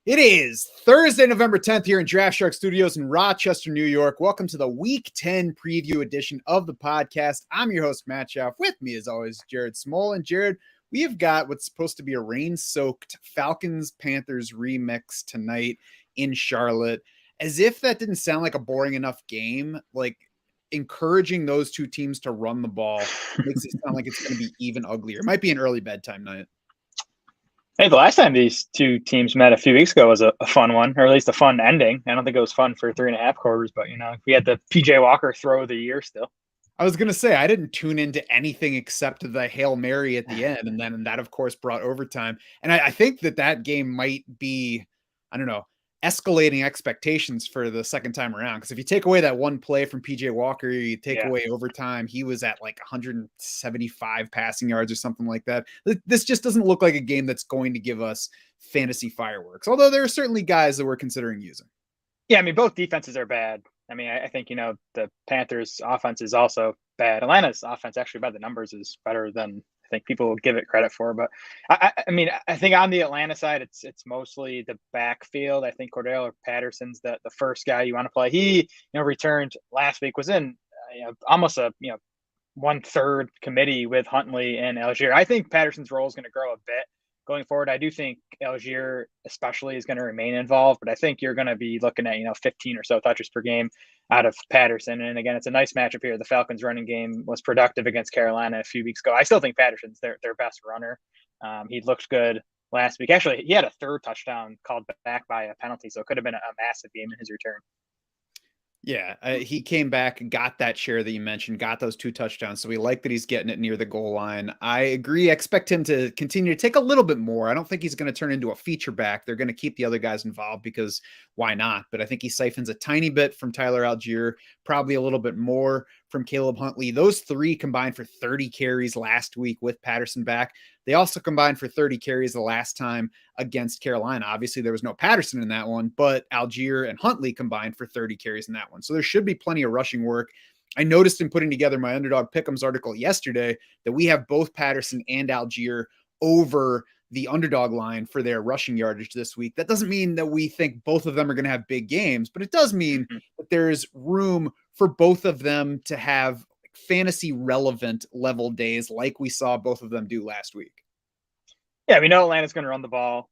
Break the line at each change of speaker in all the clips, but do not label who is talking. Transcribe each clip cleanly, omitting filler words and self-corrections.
It is Thursday, November 10th here in Draft Shark Studios in Rochester, New York. Welcome to the Week 10 preview edition of the podcast. I'm your host, Matt Schauf. With me, as always, Jared Small. And Jared, we have got what's supposed to be a rain-soaked Falcons-Panthers remix tonight in Charlotte. As if that didn't sound like a boring enough game, like encouraging those two teams to run the ball makes it sound like it's going to be even uglier. It might be an early bedtime night.
Hey, the last time these two teams met a few weeks ago was a fun one, or at least a fun ending. I don't think it was fun for 3.5 quarters, but, we had the PJ Walker throw of the year still.
I was going to say, I didn't tune into anything except the Hail Mary at the end. And then that, of course, brought overtime. And I think that game might be, escalating expectations for the second time around. Because if you take away that one play from PJ Walker, you take away overtime, he was at like 175 passing yards or something like that. This just doesn't look like a game that's going to give us fantasy fireworks. Although there are certainly guys that we're considering using.
Yeah, both defenses are bad. I think, the Panthers offense is also bad. Atlanta's offense, actually, by the numbers, is better than I think people will give it credit for. But I think on the Atlanta side, it's mostly the backfield. I think Cordell Patterson's the first guy you want to play. He, returned last week, was in almost a 1/3 committee with Huntley and Algier. I think Patterson's role is going to grow a bit going forward. I do think Algier especially is going to remain involved, but I think you're going to be looking at, 15 or so touches per game out of Patterson. And again, it's a nice matchup here. The Falcons running game was productive against Carolina a few weeks ago. I still think Patterson's their best runner. He looked good last week. Actually, he had a third touchdown called back by a penalty, so it could have been a massive game in his return.
Yeah, he came back and got that share that you mentioned, got those 2 touchdowns. So we like that he's getting it near the goal line. I agree. I expect him to continue to take a little bit more. I don't think he's going to turn into a feature back. They're going to keep the other guys involved because why not? But I think he siphons a tiny bit from Tyler Algier, probably a little bit more from Caleb Huntley. Those 3 combined for 30 carries last week with Patterson back. They also combined for 30 carries the last time against Carolina. Obviously, there was no Patterson in that one, but Algier and Huntley combined for 30 carries in that one. So there should be plenty of rushing work. I noticed in putting together my Underdog Pick'ems article yesterday that we have both Patterson and Algier over the underdog line for their rushing yardage this week. That doesn't mean that we think both of them are going to have big games, but it does mean that there's room for both of them to have fantasy relevant level days like we saw both of them do last week.
Yeah, we know Atlanta's going to run the ball.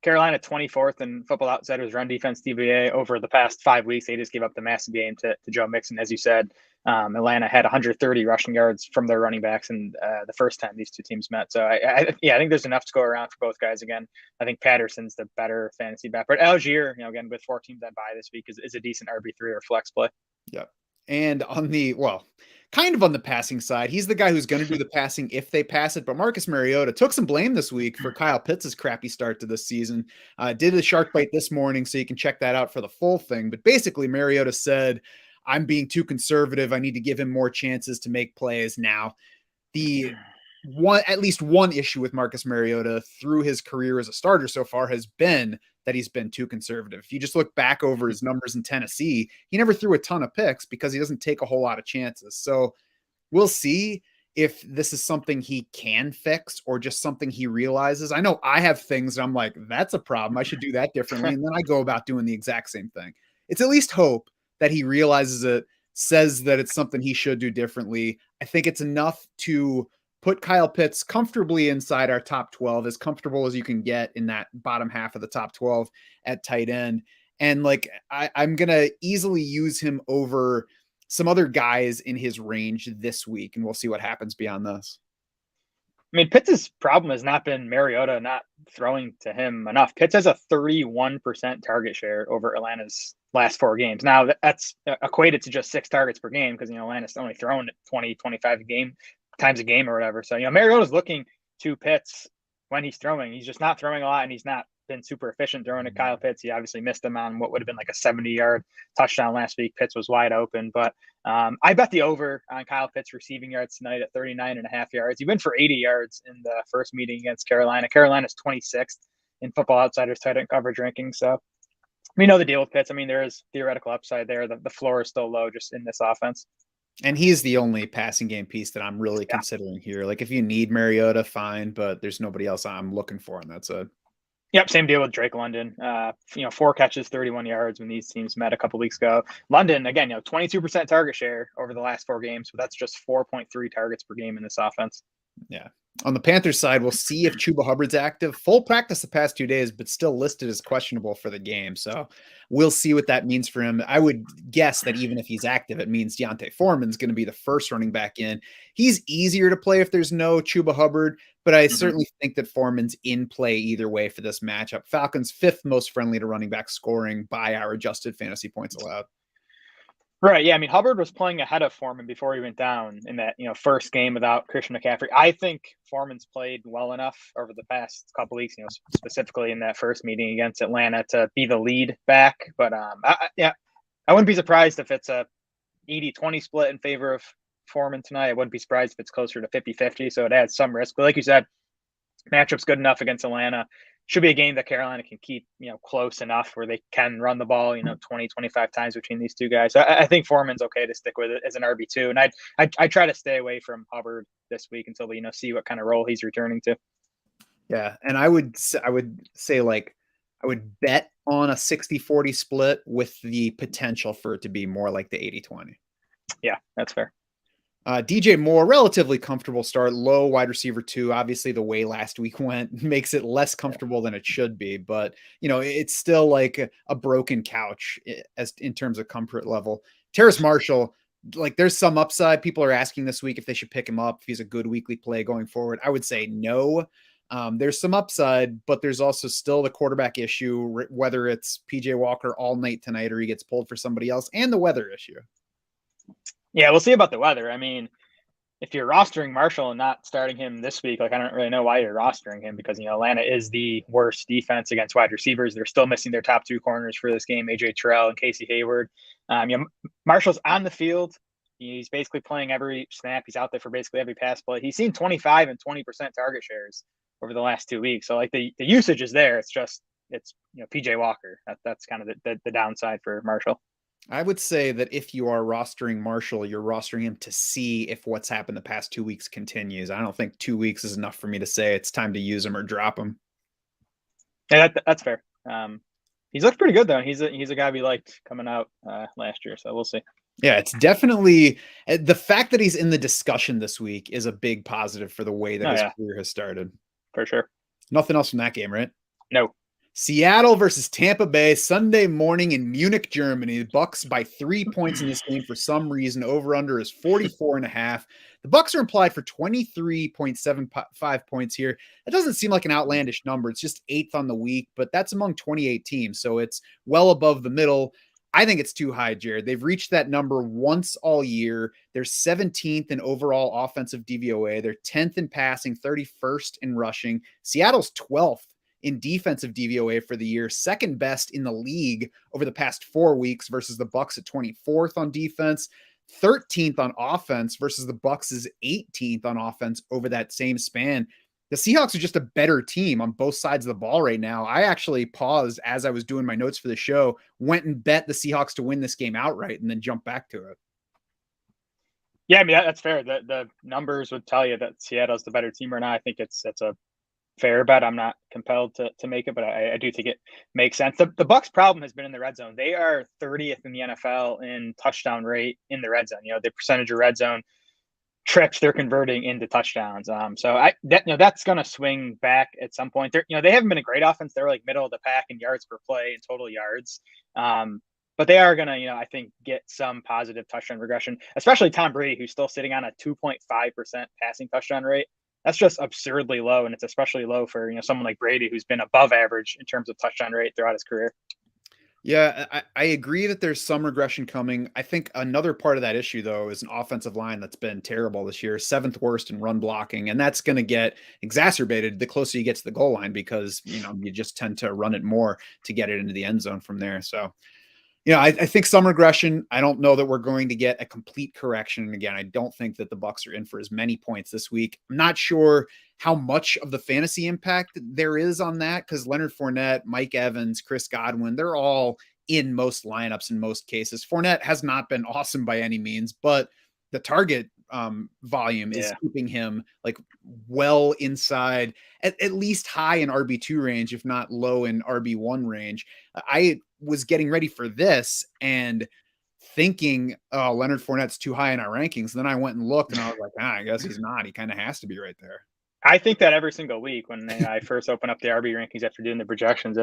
Carolina 24th in Football Outsiders run defense DVA over the past 5 weeks. They just gave up the massive game to Joe Mixon. As you said, Atlanta had 130 rushing yards from their running backs in the first time these two teams met. So I think there's enough to go around for both guys. Again, I think Patterson's the better fantasy back, but Algier, again, with 4 teams on bye this week is a decent RB3 or flex play.
Yeah. And on the, kind of on the passing side, he's the guy who's going to do the passing if they pass it. But Marcus Mariota took some blame this week for Kyle Pitts' crappy start to this season. Did a shark bite this morning, so you can check that out for the full thing. But basically, Mariota said, I'm being too conservative. I need to give him more chances to make plays now. At least one issue with Marcus Mariota through his career as a starter so far has been that he's been too conservative. If you just look back over his numbers in Tennessee, he never threw a ton of picks because he doesn't take a whole lot of chances. So we'll see if this is something he can fix or just something he realizes. I know I have things that I'm like, that's a problem. I should do that differently. And then I go about doing the exact same thing. It's at least hope that he realizes it, says that it's something he should do differently. I think it's enough to put Kyle Pitts comfortably inside our top 12, as comfortable as you can get in that bottom half of the top 12 at tight end. And I'm going to easily use him over some other guys in his range this week, and we'll see what happens beyond this.
Pitts' problem has not been Mariota not throwing to him enough. Pitts has a 31% target share over Atlanta's last 4 games. Now, that's equated to just 6 targets per game because, Atlanta's only thrown 20, 25 times a game or whatever. So, Mariota's looking to Pitts when he's throwing. He's just not throwing a lot, and he's not been super efficient throwing to Kyle Pitts. He obviously missed him on what would have been like a 70-yard touchdown last week. Pitts was wide open, but I bet the over on Kyle Pitts receiving yards tonight at 39.5 yards. He went for 80 yards in the first meeting against Carolina. Carolina's 26th in Football Outsiders tight end coverage ranking. So we know the deal with Pitts. There is theoretical upside there. The floor is still low just in this offense.
And he's the only passing game piece that I'm really considering here. Like if you need Mariota, fine, but there's nobody else I'm looking for on that side.
Yep, same deal with Drake London. 4 catches, 31 yards when these teams met a couple weeks ago. London, again, 22% target share over the last 4 games, but that's just 4.3 targets per game in this offense.
Yeah. On the Panthers side, we'll see if Chuba Hubbard's active. Full practice the past 2 days, but still listed as questionable for the game. So we'll see what that means for him. I would guess that even if he's active, it means Deontay Foreman's going to be the first running back in. He's easier to play if there's no Chuba Hubbard, but I certainly think that Foreman's in play either way for this matchup. Falcons 5th most friendly to running back scoring by our adjusted fantasy points allowed.
Right. Yeah. I mean, Hubbard was playing ahead of Foreman before he went down in that, first game without Christian McCaffrey. I think Foreman's played well enough over the past couple weeks, specifically in that first meeting against Atlanta to be the lead back. But I wouldn't be surprised if it's a 80-20 split in favor of Foreman tonight. I wouldn't be surprised if it's closer to 50-50. So it adds some risk. But like you said, matchup's good enough against Atlanta. Should be a game that Carolina can keep, close enough where they can run the ball, 20, 25 times between these two guys. So I think Foreman's okay to stick with it as an RB2. And I try to stay away from Hubbard this week until we, see what kind of role he's returning to.
Yeah. And I would say like, I would bet on a 60-40 split with the potential for it to be more like the 80-20.
Yeah, that's fair.
DJ Moore, relatively comfortable start, low wide receiver 2. Obviously, the way last week went makes it less comfortable than it should be, but it's still like a broken couch as in terms of comfort level. Terrace Marshall, like there's some upside. People are asking this week if they should pick him up, if he's a good weekly play going forward. I would say no. There's some upside, but there's also still the quarterback issue, whether it's PJ Walker all night tonight or he gets pulled for somebody else, and the weather issue.
Yeah, we'll see about the weather. I mean, if you're rostering Marshall and not starting him this week, like I don't really know why you're rostering him because, Atlanta is the worst defense against wide receivers. They're still missing their top 2 corners for this game, AJ Terrell and Casey Hayward. Marshall's on the field. He's basically playing every snap. He's out there for basically every pass play. He's seen 25 and 20% target shares over the last 2 weeks. So like the usage is there. It's PJ Walker. That's kind of the downside for Marshall.
I would say that if you are rostering Marshall, you're rostering him to see if what's happened the past 2 weeks continues. I don't think 2 weeks is enough for me to say it's time to use him or drop him.
Yeah, that's fair. He's looked pretty good though. He's a guy we liked coming out last year, so we'll see.
Yeah, it's definitely the fact that he's in the discussion this week is a big positive for the way that his career has started.
For sure.
Nothing else from that game, right?
No.
Seattle versus Tampa Bay, Sunday morning in Munich, Germany. The Bucs by 3 points in this game for some reason. Over-under is 44.5. The Bucs are implied for 23.75 points here. That doesn't seem like an outlandish number. It's just 8th on the week, but that's among 28 teams, so it's well above the middle. I think it's too high, Jared. They've reached that number once all year. They're 17th in overall offensive DVOA. They're 10th in passing, 31st in rushing. Seattle's 12th in defensive DVOA for the year, second best in the league over the past 4 weeks versus the Bucs at 24th on defense, 13th on offense versus the Bucs' 18th on offense over that same span. The Seahawks are just a better team on both sides of the ball right now. I actually paused as I was doing my notes for the show, went and bet the Seahawks to win this game outright, and then jumped back to it.
Yeah, I mean, that's fair. The numbers would tell you that Seattle's the better team right now. I think it's a fair bet. I'm not compelled to make it, but I do think it makes sense. The Bucs' problem has been in the red zone. They are 30th in the NFL in touchdown rate in the red zone. The percentage of red zone trips they're converting into touchdowns. So that's going to swing back at some point. They haven't been a great offense. They're like middle of the pack in yards per play and total yards. But they are going to, I think, get some positive touchdown regression, especially Tom Brady, who's still sitting on a 2.5% passing touchdown rate. That's just absurdly low, and it's especially low for someone like Brady, who's been above average in terms of touchdown rate throughout his career.
Yeah, I agree that there's some regression coming. I think another part of that issue, though, is an offensive line that's been terrible this year, 7th worst in run blocking, and that's going to get exacerbated the closer you get to the goal line because you just tend to run it more to get it into the end zone from there. So. I think some regression. I don't know that we're going to get a complete correction. And again, I don't think that the Bucs are in for as many points this week. I'm not sure how much of the fantasy impact there is on that because Leonard Fournette, Mike Evans, Chris Godwin, they're all in most lineups in most cases. Fournette has not been awesome by any means, but the target volume is keeping him like well inside, at least high in RB2 range, if not low in RB1 range. I was getting ready for this and thinking, oh, Leonard Fournette's too high in our rankings. And then I went and looked and I was like, I guess he's not. He kind of has to be right there.
I think that every single week when I first open up the RB rankings after doing the projections,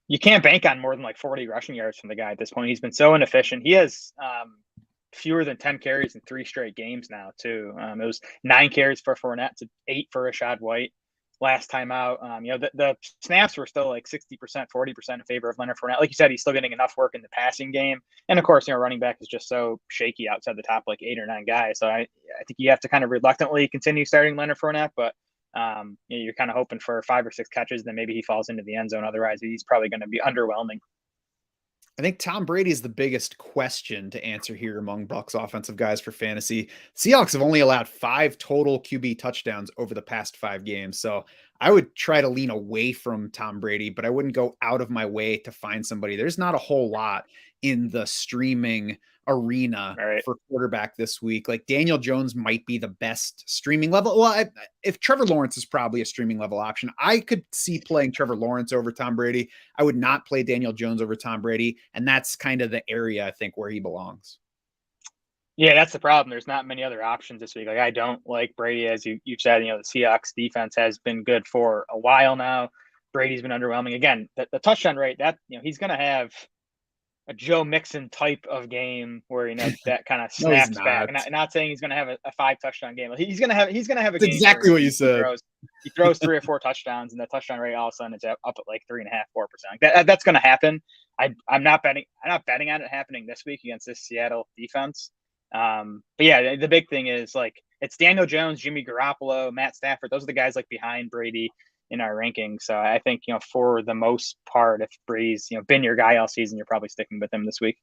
you can't bank on more than like 40 rushing yards from the guy at this point. He's been so inefficient. He has fewer than 10 carries in 3 straight games now, too. It was 9 carries for Fournette to 8 for Rachaad White last time out. The snaps were still like 60%, 40% in favor of Leonard Fournette. Like you said, he's still getting enough work in the passing game. And of course, running back is just so shaky outside the top like 8 or 9 guys. So I think you have to kind of reluctantly continue starting Leonard Fournette, but you're kind of hoping for 5 or 6 catches, then maybe he falls into the end zone. Otherwise, he's probably going to be underwhelming.
I think Tom Brady is the biggest question to answer here among Bucs offensive guys for fantasy. Seahawks have only allowed 5 total QB touchdowns over the past 5 games. So I would try to lean away from Tom Brady, but I wouldn't go out of my way to find somebody. There's not a whole lot in the streaming arena for quarterback this week. Like Daniel Jones might be the best streaming level. Well, if Trevor Lawrence is probably a streaming level option, I could see playing Trevor Lawrence over Tom Brady. I would not play Daniel Jones over Tom Brady. And that's kind of the area I think where he belongs.
Yeah, that's the problem. There's not many other options this week. Like I don't like Brady, as you've said. The Seahawks defense has been good for a while now. Brady's been underwhelming. Again, the touchdown rate, that he's going to have a Joe Mixon type of game where that kind of snaps back. And not saying he's going to have a 5 touchdown game. He's going to have a game.
Exactly what you said.
He throws 3 or 4 touchdowns, and the touchdown rate all of a sudden is up at like 3.5%, 4%. That's going to happen. I'm not betting on it happening this week against this Seattle defense. But yeah, the big thing is like it's Daniel Jones, Jimmy Garoppolo, Matt Stafford. Those are the guys like behind Brady in our rankings. So I think, for the most part, if Brady's, been your guy all season, you're probably sticking with him this week.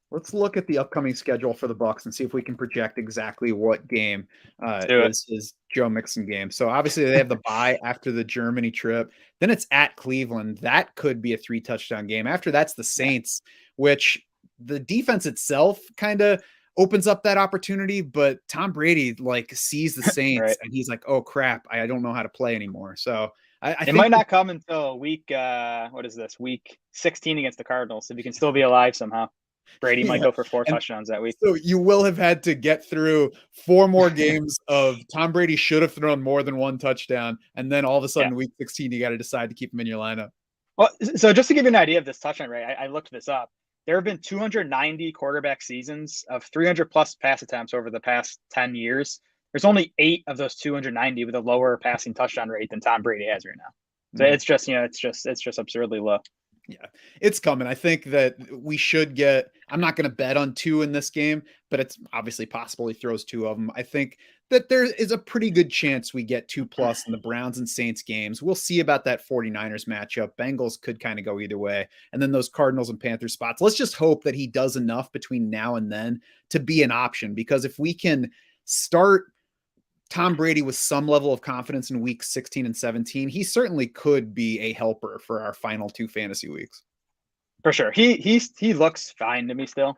Let's look at the upcoming schedule for the Bucs and see if we can project exactly what game is Joe Mixon game. So obviously they have the bye after the Germany trip. Then it's at Cleveland. That could be a 3 touchdown game. After that's the Saints, which the defense itself kind of opens up that opportunity, but Tom Brady sees the Saints and he's like, oh crap, I don't know how to play anymore. So I think
might not come until week 16 against the Cardinals. If you can still be alive somehow, Brady might go for 4 touchdowns that week.
So you will have had to get through 4 more games of Tom Brady should have thrown more than 1 touchdown. And then all of a sudden week 16, you got to decide to keep him in your lineup.
Well, so just to give you an idea of this touchdown rate, I looked this up. There have been 290 quarterback seasons of 300 plus pass attempts over the past 10 years. There's only 8 of those 290 with a lower passing touchdown rate than Tom Brady has right now. So it's just absurdly low.
Yeah, it's coming. I think that we should get, I'm not going to bet on 2 in this game, but it's obviously possible he throws 2 of them. I think that there is a pretty good chance we get 2+ in the Browns and Saints games. We'll see about that 49ers matchup. Bengals could kind of go either way. And then those Cardinals and Panthers spots. Let's just hope that he does enough between now and then to be an option, because if we can start Tom Brady with some level of confidence in weeks 16 and 17, he certainly could be a helper for our final 2 fantasy weeks.
For sure. He looks fine to me still.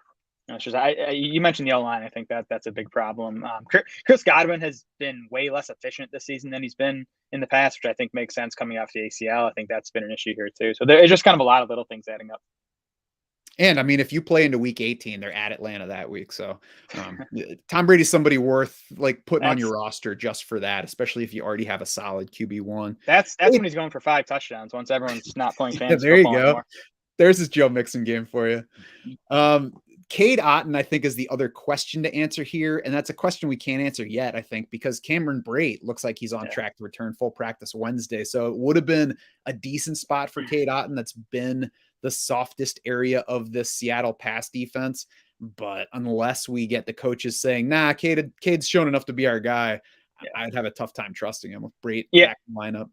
It's just, you mentioned the O-line. I think that's a big problem. Chris Godwin has been way less efficient this season than he's been in the past, which I think makes sense coming off the ACL. I think that's been an issue here too. So there's just kind of a lot of little things adding up.
And I mean, if you play into week 18, they're at Atlanta that week. So Tom Brady's somebody worth putting on your roster just for that, especially if you already have a solid QB1.
That's when he's going for 5 touchdowns once everyone's not playing fantasy
there you
football
go.
anymore.
There's his Joe Mixon game for you. Cade Otton, I think, is the other question to answer here. And that's a question we can't answer yet, I think, because Cameron Brate looks like he's on track to return full practice Wednesday. So it would have been a decent spot for Cade Otton. That's been the softest area of this Seattle pass defense. But unless we get the coaches saying, nah, Cade's shown enough to be our guy, I'd have a tough time trusting him with Brate back in the lineup.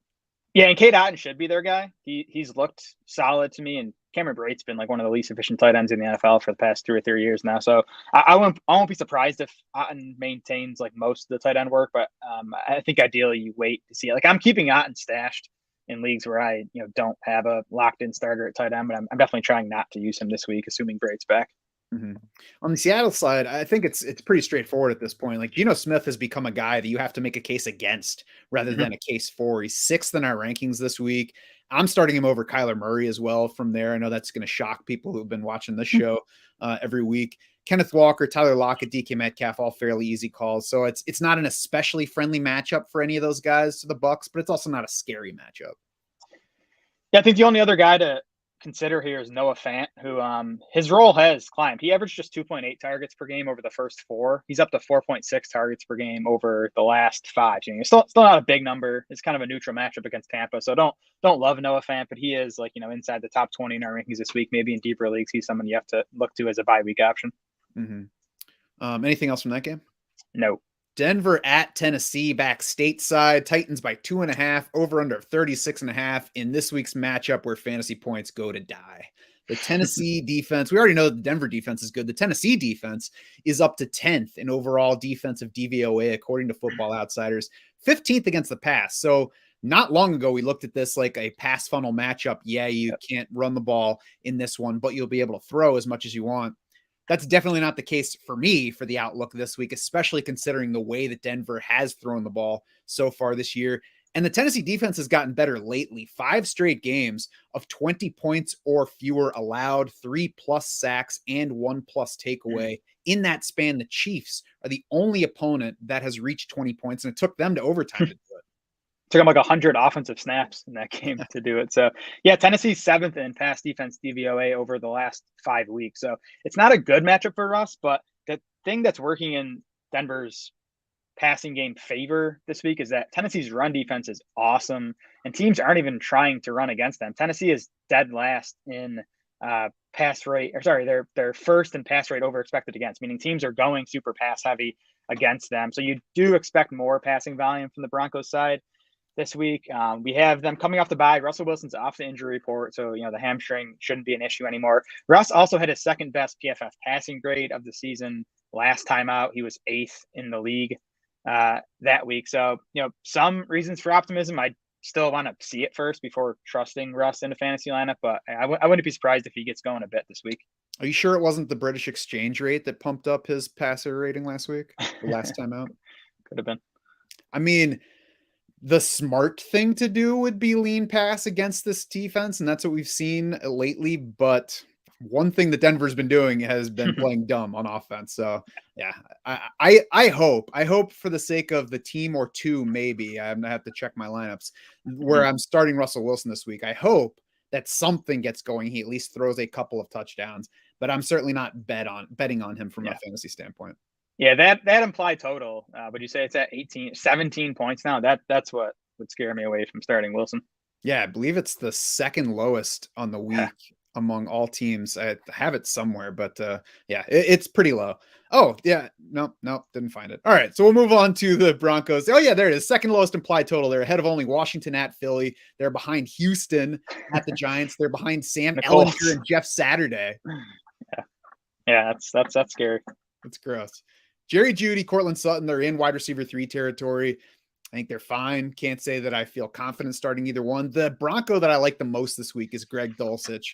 Yeah, and Cade Otton should be their guy. He's looked solid to me, and Cameron Brate's been one of the least efficient tight ends in the NFL for the past 2 or 3 years now. So I won't be surprised if Otton maintains most of the tight end work, but I think ideally you wait to see it. I'm keeping Otton stashed in leagues where I don't have a locked in starter at tight end, but I'm definitely trying not to use him this week, assuming Brate's back.
Mhm. On the Seattle side, I think it's pretty straightforward at this point. Like Geno Smith has become a guy that you have to make a case against rather
Mhm.
than a case for. He's sixth in our rankings this week. I'm starting him over Kyler Murray as well from there. I know that's going to shock people who've been watching this show every week. Kenneth Walker, Tyler Lockett, DK Metcalf, all fairly easy calls. So it's not an especially friendly matchup for any of those guys to the Bucks, but it's also not a scary matchup.
Yeah, I think the only other guy to consider here is Noah Fant, who his role has climbed. He averaged just 2.8 targets per game over the first four. He's up to 4.6 targets per game over the last five. You know, still not a big number. It's kind of a neutral matchup against Tampa. So don't love Noah Fant, but he is, like, you know, inside the top 20 in our rankings this week. Maybe in deeper leagues, he's someone you have to look to as a bye week option.
Mm-hmm. Anything else from that game?
No.
Denver at Tennessee, back stateside. Titans by 2.5, over under 36.5 in this week's matchup where fantasy points go to die. The Tennessee defense, we already know that the Denver defense is good. The Tennessee defense is up to 10th in overall defensive DVOA, according to Football Outsiders, 15th against the pass. So not long ago, we looked at this like a pass funnel matchup. Yeah, you can't run the ball in this one, but you'll be able to throw as much as you want. That's definitely not the case for me for the outlook this week, especially considering the way that Denver has thrown the ball so far this year. And the Tennessee defense has gotten better lately. 5 straight games of 20 points or fewer allowed, 3+ sacks, and 1+ takeaway. In that span, the Chiefs are the only opponent that has reached 20 points, and it took them to overtime to do it.
Took him like 100 offensive snaps in that game to do it. So, yeah, Tennessee's 7th in pass defense DVOA over the last 5 weeks. So it's not a good matchup for us, but the thing that's working in Denver's passing game favor this week is that Tennessee's run defense is awesome, and teams aren't even trying to run against them. Tennessee is dead last in pass rate, or sorry, they're first in pass rate over expected against, meaning teams are going super pass heavy against them. So you do expect more passing volume from the Broncos side this week. We have them coming off the bye. Russell Wilson's off the injury report, so the hamstring shouldn't be an issue anymore. Russ also had his second best PFF passing grade of the season last time out. He was 8th in the league that week. So some reasons for optimism. I still want to see it first before trusting Russ in a fantasy lineup, but I wouldn't be surprised if he gets going a bit this week.
Are you sure it wasn't the British exchange rate that pumped up his passer rating last week, the last time out?
Could have been.
I mean, the smart thing to do would be lean pass against this defense, and that's what we've seen lately. But one thing that Denver's been doing has been playing dumb on offense. So yeah, I hope for the sake of the team or two, maybe I'm gonna have to check my lineups where I'm starting Russell Wilson this week. I hope that something gets going. He at least throws a couple of touchdowns, but I'm certainly not betting on him from a fantasy standpoint.
Yeah, that implied total, would you say it's at 17 points now? That's what would scare me away from starting Wilson.
Yeah, I believe it's the second lowest on the week among all teams. I have it somewhere, but it's pretty low. Oh, yeah. Nope, didn't find it. All right, so we'll move on to the Broncos. Oh, yeah, there it is. Second lowest implied total. They're ahead of only Washington at Philly. They're behind Houston at the Giants. They're behind Sam Ehlinger and Jeff Saturday.
Yeah, that's scary.
That's gross. Jerry Jeudy, Cortland Sutton, they're in wide receiver 3 territory. I think they're fine. Can't say that I feel confident starting either one. The Bronco that I like the most this week is Greg Dulcich.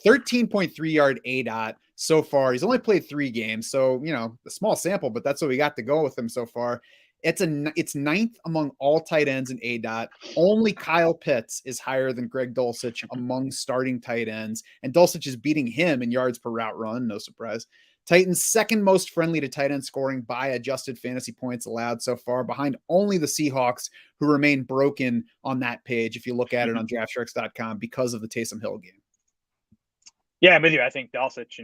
13.3 yard ADOT so far. He's only played 3 games, so, a small sample, but that's what we got to go with him so far. It's 9th among all tight ends in ADOT. Only Kyle Pitts is higher than Greg Dulcich among starting tight ends, and Dulcich is beating him in yards per route run. No surprise. Titans second most friendly to tight end scoring by adjusted fantasy points allowed so far, behind only the Seahawks, who remain broken on that page if you look at it on draftsharks.com because of the Taysom Hill game. Yeah,
I'm with you. I think Dulcich,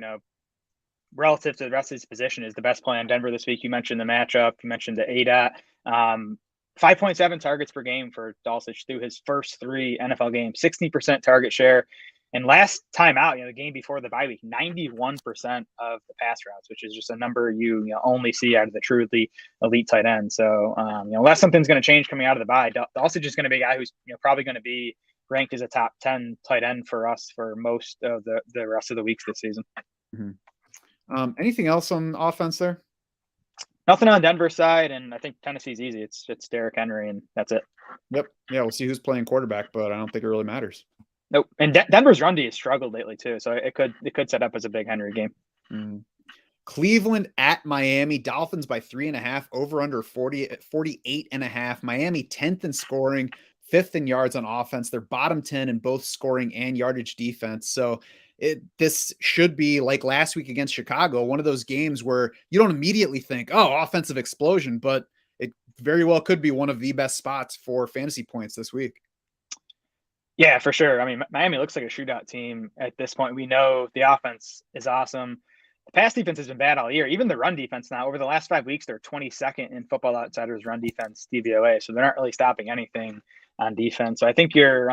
relative to the rest of his position, is the best play on Denver this week. You mentioned the matchup. You mentioned the ADOT. 5.7 targets per game for Dulcich through his first 3 NFL games, 60% target share. And last time out, the game before the bye week, 91% of the pass routes, which is just a number you only see out of the truly elite tight end. So, unless something's going to change coming out of the bye, Dulcich is going to be a guy who's probably going to be ranked as a top 10 tight end for us for most of the rest of the weeks this season.
Mm-hmm. Anything else on offense there?
Nothing on Denver side, and I think Tennessee's easy. It's Derrick Henry, and that's it.
Yep. Yeah, we'll see who's playing quarterback, but I don't think it really matters.
Nope. And Denver's run D has struggled lately too, so it could set up as a big Henry game.
Cleveland at Miami, Dolphins by 3.5, over under 48.5. Miami 10th in scoring, 5th in yards on offense. They're bottom 10 in both scoring and yardage defense. So this should be like last week against Chicago, one of those games where you don't immediately think, oh, offensive explosion, but it very well could be one of the best spots for fantasy points this week.
Yeah, for sure. I mean, Miami looks like a shootout team at this point. We know the offense is awesome. The pass defense has been bad all year. Even the run defense now, over the last 5 weeks, they're 22nd in Football Outsiders run defense DVOA. So they're not really stopping anything on defense. So I think you're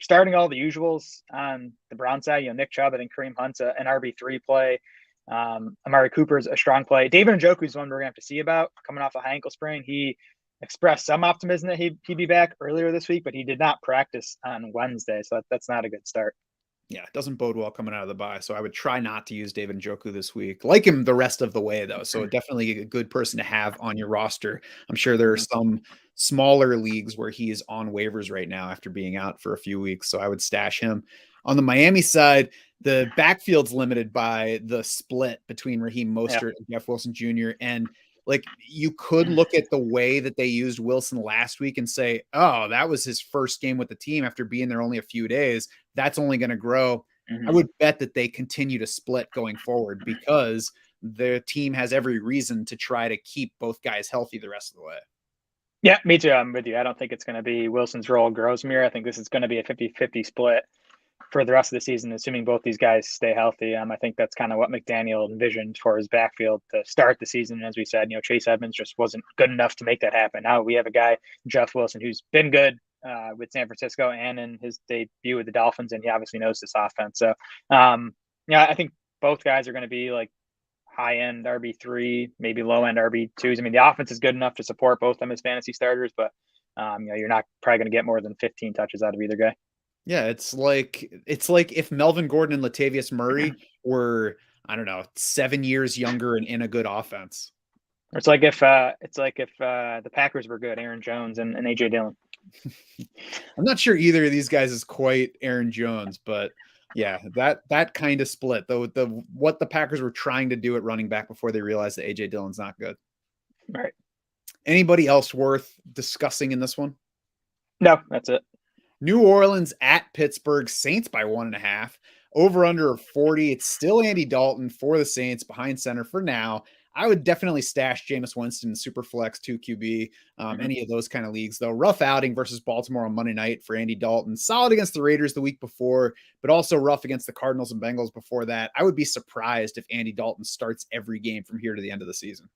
starting all the usuals on the Brown side. Nick Chubb and Kareem Hunt's an RB3 play. Amari Cooper's a strong play. David Njoku is one we're going to have to see about coming off a high ankle sprain. He expressed some optimism that he'd be back earlier this week, but he did not practice on Wednesday. So that's not a good start.
Yeah, it doesn't bode well coming out of the bye. So I would try not to use David Njoku this week. Like him the rest of the way, though. So definitely a good person to have on your roster. I'm sure there are some smaller leagues where he is on waivers right now after being out for a few weeks. So I would stash him. On the Miami side, the backfield's limited by the split between Raheem Mostert and Jeff Wilson Jr. And like you could look at the way that they used Wilson last week and say, oh, that was his first game with the team after being there only a few days. That's only going to grow. I would bet that they continue to split going forward because the team has every reason to try to keep both guys healthy the rest of the way.
Yeah, me too. I'm with you. I don't think it's going to be Wilson's role grows mirror. I think this is going to be a 50-50 split for the rest of the season, assuming both these guys stay healthy. I think that's kind of what McDaniel envisioned for his backfield to start the season. As we said, Chase Edmonds just wasn't good enough to make that happen. Now we have a guy, Jeff Wilson, who's been good with San Francisco and in his debut with the Dolphins, and he obviously knows this offense. So, I think both guys are going to be like high-end RB3, maybe low-end RB2s. I mean, the offense is good enough to support both of them as fantasy starters, but you're not probably going to get more than 15 touches out of either guy.
Yeah, it's like if Melvin Gordon and Latavius Murray were, I don't know, 7 years younger and in a good offense.
It's like if the Packers were good, Aaron Jones and AJ Dillon.
I'm not sure either of these guys is quite Aaron Jones, but yeah, that kind of split. The what the Packers were trying to do at running back before they realized that AJ Dillon's not good.
Right.
Anybody else worth discussing in this one?
No, that's it.
New Orleans at Pittsburgh, Saints by 1.5, over under 40. It's still Andy Dalton for the Saints behind center for now. I would definitely stash Jameis Winston in Superflex 2QB, any of those kind of leagues, though. Rough outing versus Baltimore on Monday night for Andy Dalton. Solid against the Raiders the week before, but also rough against the Cardinals and Bengals before that. I would be surprised if Andy Dalton starts every game from here to the end of the season.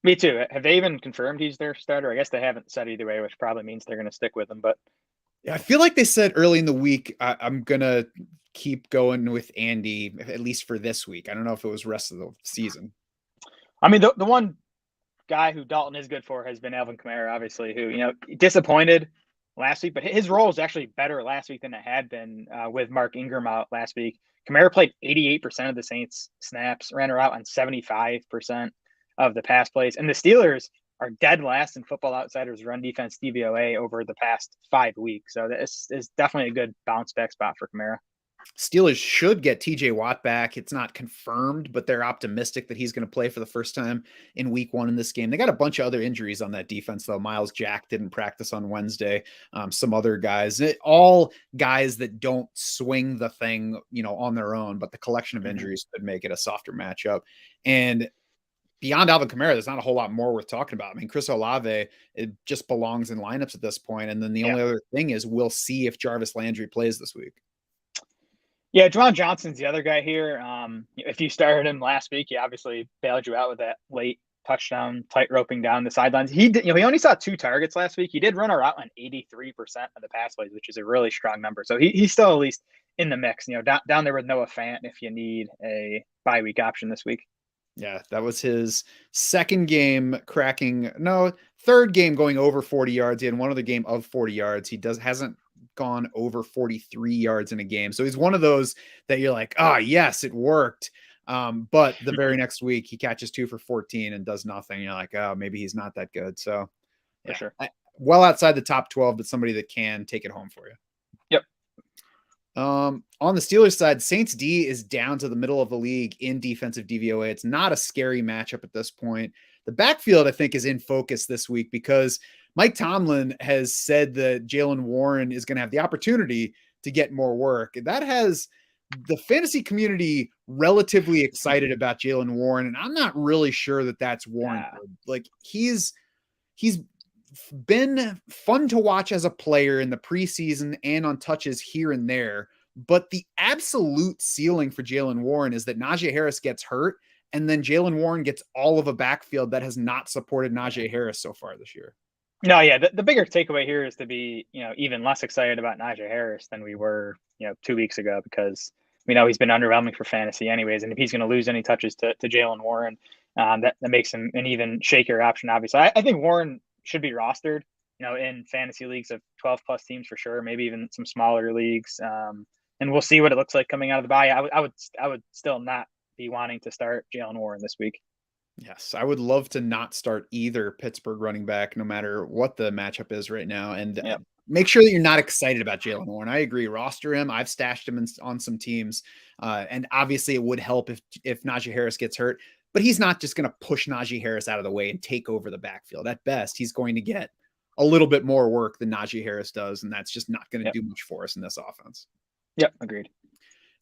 Me too. Have they even confirmed he's their starter? I guess they haven't said either way, which probably means they're going to stick with him. But
yeah, I feel like they said early in the week, I'm going to keep going with Andy, at least for this week. I don't know if it was rest of the season.
I mean, the one guy who Dalton is good for has been Alvin Kamara, obviously, who, disappointed last week, but his role was actually better last week than it had been with Mark Ingram out last week. Kamara played 88% of the Saints snaps, ran her out on 75% of the pass plays. And the Steelers are dead last in Football Outsiders run defense DVOA over the past 5 weeks. So this is definitely a good bounce back spot for Kamara.
Steelers should get TJ Watt back. It's not confirmed, but they're optimistic that he's going to play for the first time in week 1 in this game. They got a bunch of other injuries on that defense, though. Miles Jack didn't practice on Wednesday. Some other guys, all guys that don't swing the thing, on their own, but the collection of injuries could make it a softer matchup. And beyond Alvin Kamara, there's not a whole lot more worth talking about. I mean, Chris Olave, it just belongs in lineups at this point. And then the only other thing is we'll see if Jarvis Landry plays this week.
Yeah, Juwan Johnson's the other guy here. If you started him last week, he obviously bailed you out with that late touchdown, tight roping down the sidelines. He did, he only saw 2 targets last week. He did run her out on 83% of the pass plays, which is a really strong number. So he's still at least in the mix. Down there with Noah Fant if you need a bye week option this week.
Yeah, that was his third game going over 40 yards. He had one other game of 40 yards. He hasn't gone over 43 yards in a game. So he's one of those that you're like, yes, it worked. But the very next week he catches 2 for 14 and does nothing. You're like, oh, maybe he's not that good. So
yeah, for sure.
Well outside the top 12, but somebody that can take it home for you.
Yep.
On the Steelers side, Saints D is down to the middle of the league in defensive DVOA. It's not a scary matchup at this point. The backfield, I think, is in focus this week because Mike Tomlin has said that Jaylen Warren is going to have the opportunity to get more work. That has the fantasy community relatively excited about Jaylen Warren, and I'm not really sure that that's warranted. Like he's been fun to watch as a player in the preseason and on touches here and there. But the absolute ceiling for Jaylen Warren is that Najee Harris gets hurt, and then Jaylen Warren gets all of a backfield that has not supported Najee Harris so far this year.
No, yeah. The bigger takeaway here is to be, even less excited about Najee Harris than we were, 2 weeks ago, because we know he's been underwhelming for fantasy anyways. And if he's going to lose any touches to Jaylen Warren, that makes him an even shakier option, obviously. I think Warren should be rostered, in fantasy leagues of 12 plus teams for sure, maybe even some smaller leagues. And we'll see what it looks like coming out of the bye. I would still not be wanting to start Jaylen Warren this week.
Yes, I would love to not start either Pittsburgh running back, no matter what the matchup is right now. And make sure that you're not excited about Jaylen Warren. I agree. Roster him. I've stashed him on some teams. And obviously it would help if Najee Harris gets hurt, but he's not just going to push Najee Harris out of the way and take over the backfield. At best, he's going to get a little bit more work than Najee Harris does. And that's just not going to do much for us in this offense.
Yep. Agreed.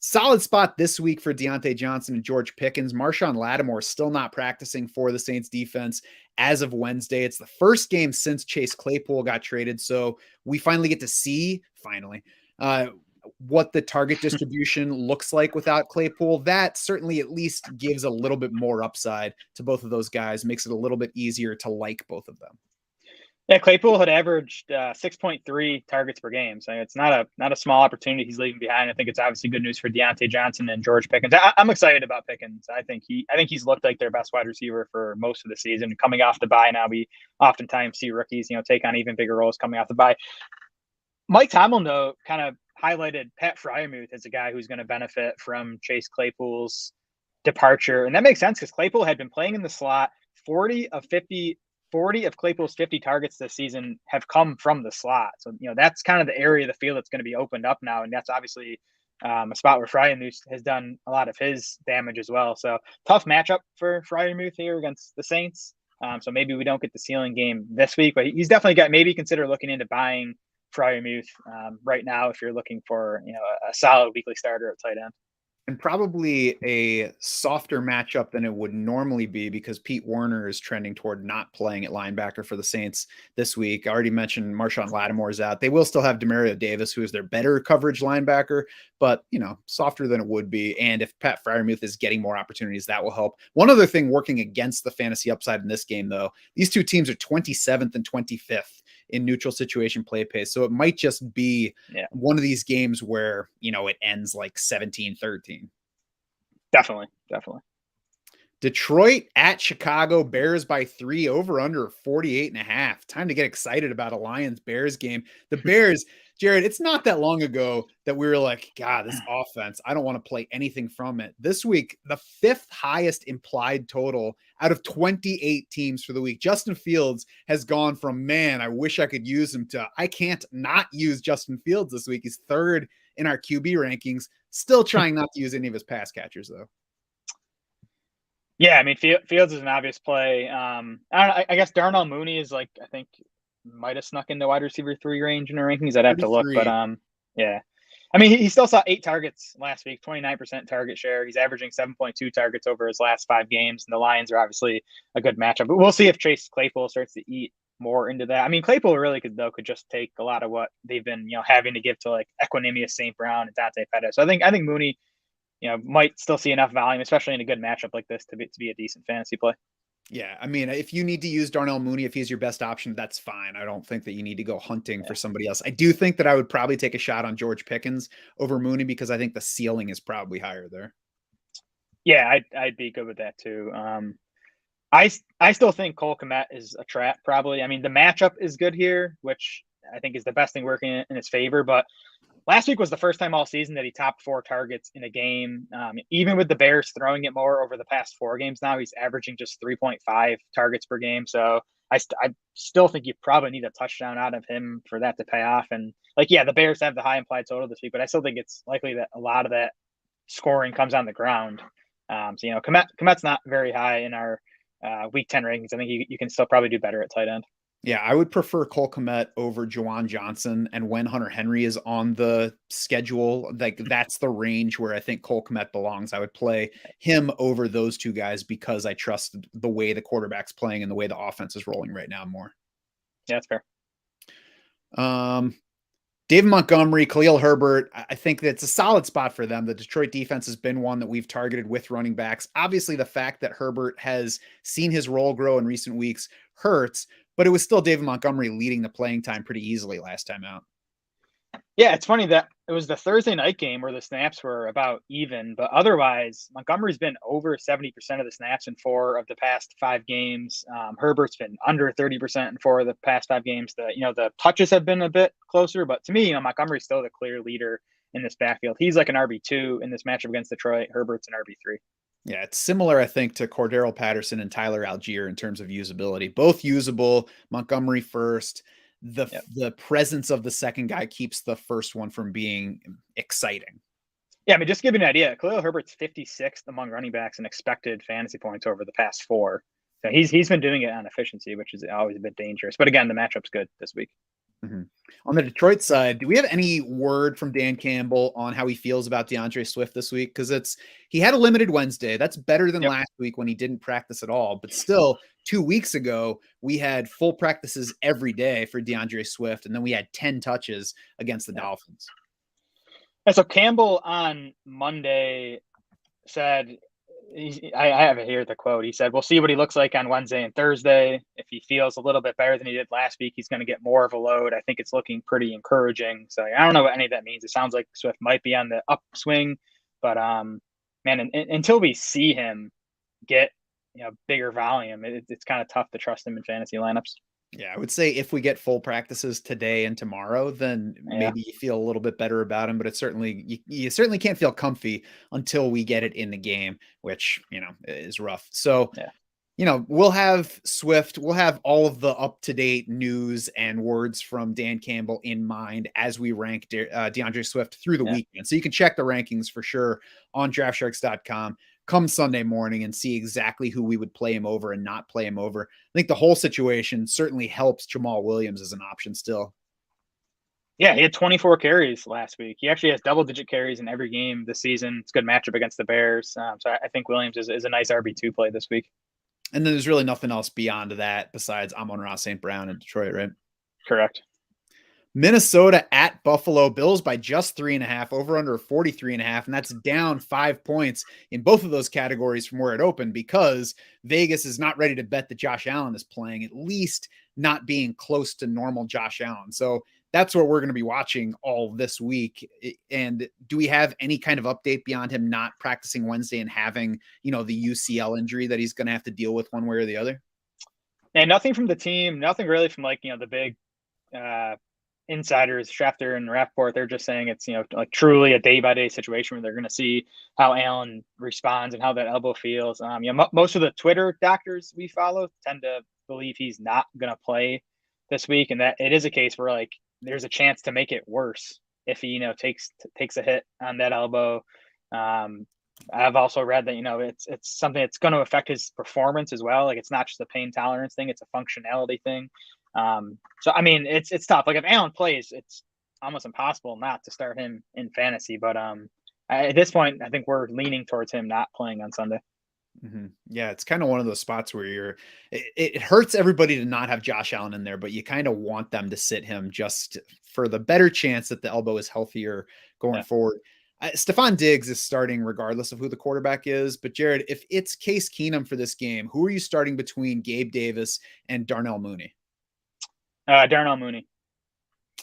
Solid spot this week for Deontay Johnson and George Pickens. Marshawn Lattimore still not practicing for the Saints defense as of Wednesday. It's the first game since Chase Claypool got traded. So we finally get to see what the target distribution looks like without Claypool. That certainly at least gives a little bit more upside to both of those guys, makes it a little bit easier to like both of them.
Yeah, Claypool had averaged 6.3 targets per game, so it's not a small opportunity he's leaving behind. I think it's obviously good news for Deontay Johnson and George Pickens. I'm excited about Pickens. I think he's looked like their best wide receiver for most of the season. Coming off the bye now, we oftentimes see rookies, take on even bigger roles coming off the bye. Mike Tomlin, though, kind of highlighted Pat Freiermuth as a guy who's going to benefit from Chase Claypool's departure, and that makes sense because Claypool had been playing in the slot. 40 of Claypool's 50 targets this season have come from the slot. So, that's kind of the area of the field that's going to be opened up now. And that's obviously a spot where Freiermuth has done a lot of his damage as well. So tough matchup for Freiermuth here against the Saints. So maybe we don't get the ceiling game this week, but he's definitely got, maybe consider looking into buying Freiermuth right now if you're looking for, a solid weekly starter at tight end.
And probably a softer matchup than it would normally be because Pete Werner is trending toward not playing at linebacker for the Saints this week. I already mentioned Marshawn Lattimore's out. They will still have Demario Davis, who is their better coverage linebacker, but, softer than it would be. And if Pat Freiermuth is getting more opportunities, that will help. One other thing working against the fantasy upside in this game, though, these two teams are 27th and 25th in neutral situation play pace. So it might just be one of these games where, it ends like 17-13.
Definitely.
Detroit at Chicago, Bears by 3, over under 48.5. Time to get excited about a Lions-Bears game. The Bears, Jared, it's not that long ago that we were like, God, this offense, I don't want to play anything from it. This week, the 5th highest implied total out of 28 teams for the week. Justin Fields has gone from, man, I wish I could use him, to I can't not use Justin Fields this week. He's 3rd in our QB rankings. Still trying not to use any of his pass catchers, though.
Yeah, I mean, Fields is an obvious play. I don't know, I guess Darnell Mooney is I think might have snuck into wide receiver 3 range in the rankings. I'd have to look, but yeah. I mean, he still saw 8 targets last week, 29% target share. He's averaging 7.2 targets over his last 5 games, and the Lions are obviously a good matchup. But we'll see if Chase Claypool starts to eat more into that. I mean, Claypool really could just take a lot of what they've been, having to give to Equanimeous St. Brown and Dante Pettis. So I think Mooney, might still see enough volume, especially in a good matchup like this, to be a decent fantasy play.
Yeah, I mean, if you need to use Darnell Mooney, if he's your best option, that's fine. I don't think that you need to go hunting for somebody else. I do think that I would probably take a shot on George Pickens over Mooney because I think the ceiling is probably higher there.
Yeah, I'd be good with that too. I still think Cole Kmet is a trap, probably. I mean, the matchup is good here, which I think is the best thing working in his favor, but last week was the first time all season that he topped 4 targets in a game. Even with the Bears throwing it more over the past 4 games now, he's averaging just 3.5 targets per game. So I still think you probably need a touchdown out of him for that to pay off. And the Bears have the high implied total this week, but I still think it's likely that a lot of that scoring comes on the ground. Komet's not very high in our week 10 rankings. I think you can still probably do better at tight end.
Yeah, I would prefer Cole Kmet over Juwan Johnson. And when Hunter Henry is on the schedule, that's the range where I think Cole Kmet belongs. I would play him over those two guys because I trust the way the quarterback's playing and the way the offense is rolling right now more.
Yeah, that's fair.
David Montgomery, Khalil Herbert, I think that's a solid spot for them. The Detroit defense has been one that we've targeted with running backs. Obviously, the fact that Herbert has seen his role grow in recent weeks hurts, but it was still David Montgomery leading the playing time pretty easily last time out.
Yeah, it's funny that it was the Thursday night game where the snaps were about even, but otherwise, Montgomery's been over 70% of the snaps in 4 of the past 5 games. Herbert's been under 30% in 4 of the past 5 games. The touches have been a bit closer, but to me, Montgomery's still the clear leader in this backfield. He's like an RB2 in this matchup against Detroit. Herbert's an RB3.
Yeah, it's similar, I think, to Cordero Patterson and Tyler Algier in terms of usability. Both usable, Montgomery first. The presence of the second guy keeps the first one from being exciting.
Yeah, I mean, just to give you an idea, Khalil Herbert's 56th among running backs in expected fantasy points over the past 4. So he's been doing it on efficiency, which is always a bit dangerous. But again, the matchup's good this week.
Mm-hmm. On the Detroit side, do we have any word from Dan Campbell on how he feels about DeAndre Swift this week? Because he had a limited Wednesday. That's better than last week when he didn't practice at all. But still, 2 weeks ago, we had full practices every day for DeAndre Swift, and then we had 10 touches against the Dolphins.
And so Campbell on Monday said, I have it here, the quote. He said, "We'll see what he looks like on Wednesday and Thursday. If he feels a little bit better than he did last week, he's going to get more of a load. I think it's looking pretty encouraging." So I don't know what any of that means. It sounds like Swift might be on the upswing, but until we see him get bigger volume, it's kind of tough to trust him in fantasy lineups.
Yeah, I would say if we get full practices today and tomorrow, then maybe you feel a little bit better about him. But it's certainly you certainly can't feel comfy until we get it in the game, which is rough. So we'll have Swift, we'll have all of the up-to-date news and words from Dan Campbell in mind as we rank DeAndre Swift through the weekend. So you can check the rankings for sure on DraftSharks.com. Come Sunday morning and see exactly who we would play him over and not play him over. I think the whole situation certainly helps Jamal Williams as an option still.
Yeah, he had 24 carries last week. He actually has double-digit carries in every game this season. It's a good matchup against the Bears. So I think Williams is a nice RB2 play this week.
And then there's really nothing else beyond that besides Amon-Ra St. Brown in Detroit, right?
Correct.
Minnesota at Buffalo. Bills by just 3.5, over under 43.5. And that's down 5 points in both of those categories from where it opened because Vegas is not ready to bet that Josh Allen is playing, at least not being close to normal Josh Allen. So that's what we're going to be watching all this week. And do we have any kind of update beyond him not practicing Wednesday and having, the UCL injury that he's going to have to deal with one way or the other?
And nothing from the team, nothing really from the big insiders, Schefter and Rappaport. They're just saying it's, truly a day-by-day situation where they're going to see how Allen responds and how that elbow feels. Most of the Twitter doctors we follow tend to believe he's not going to play this week, and that it is a case where there's a chance to make it worse if he takes a hit on that elbow. I've also read that it's something that's going to affect his performance as well. It's not just a pain tolerance thing; it's a functionality thing. So I mean, it's tough. If Allen plays, it's almost impossible not to start him in fantasy. But at this point, I think we're leaning towards him not playing on Sunday.
Mm-hmm. Yeah, it's kind of one of those spots where it hurts everybody to not have Josh Allen in there, but you kind of want them to sit him just for the better chance that the elbow is healthier going forward. Stephon Diggs is starting regardless of who the quarterback is. But Jared, if it's Case Keenum for this game, who are you starting between Gabe Davis and Darnell Mooney?
Darnell Mooney.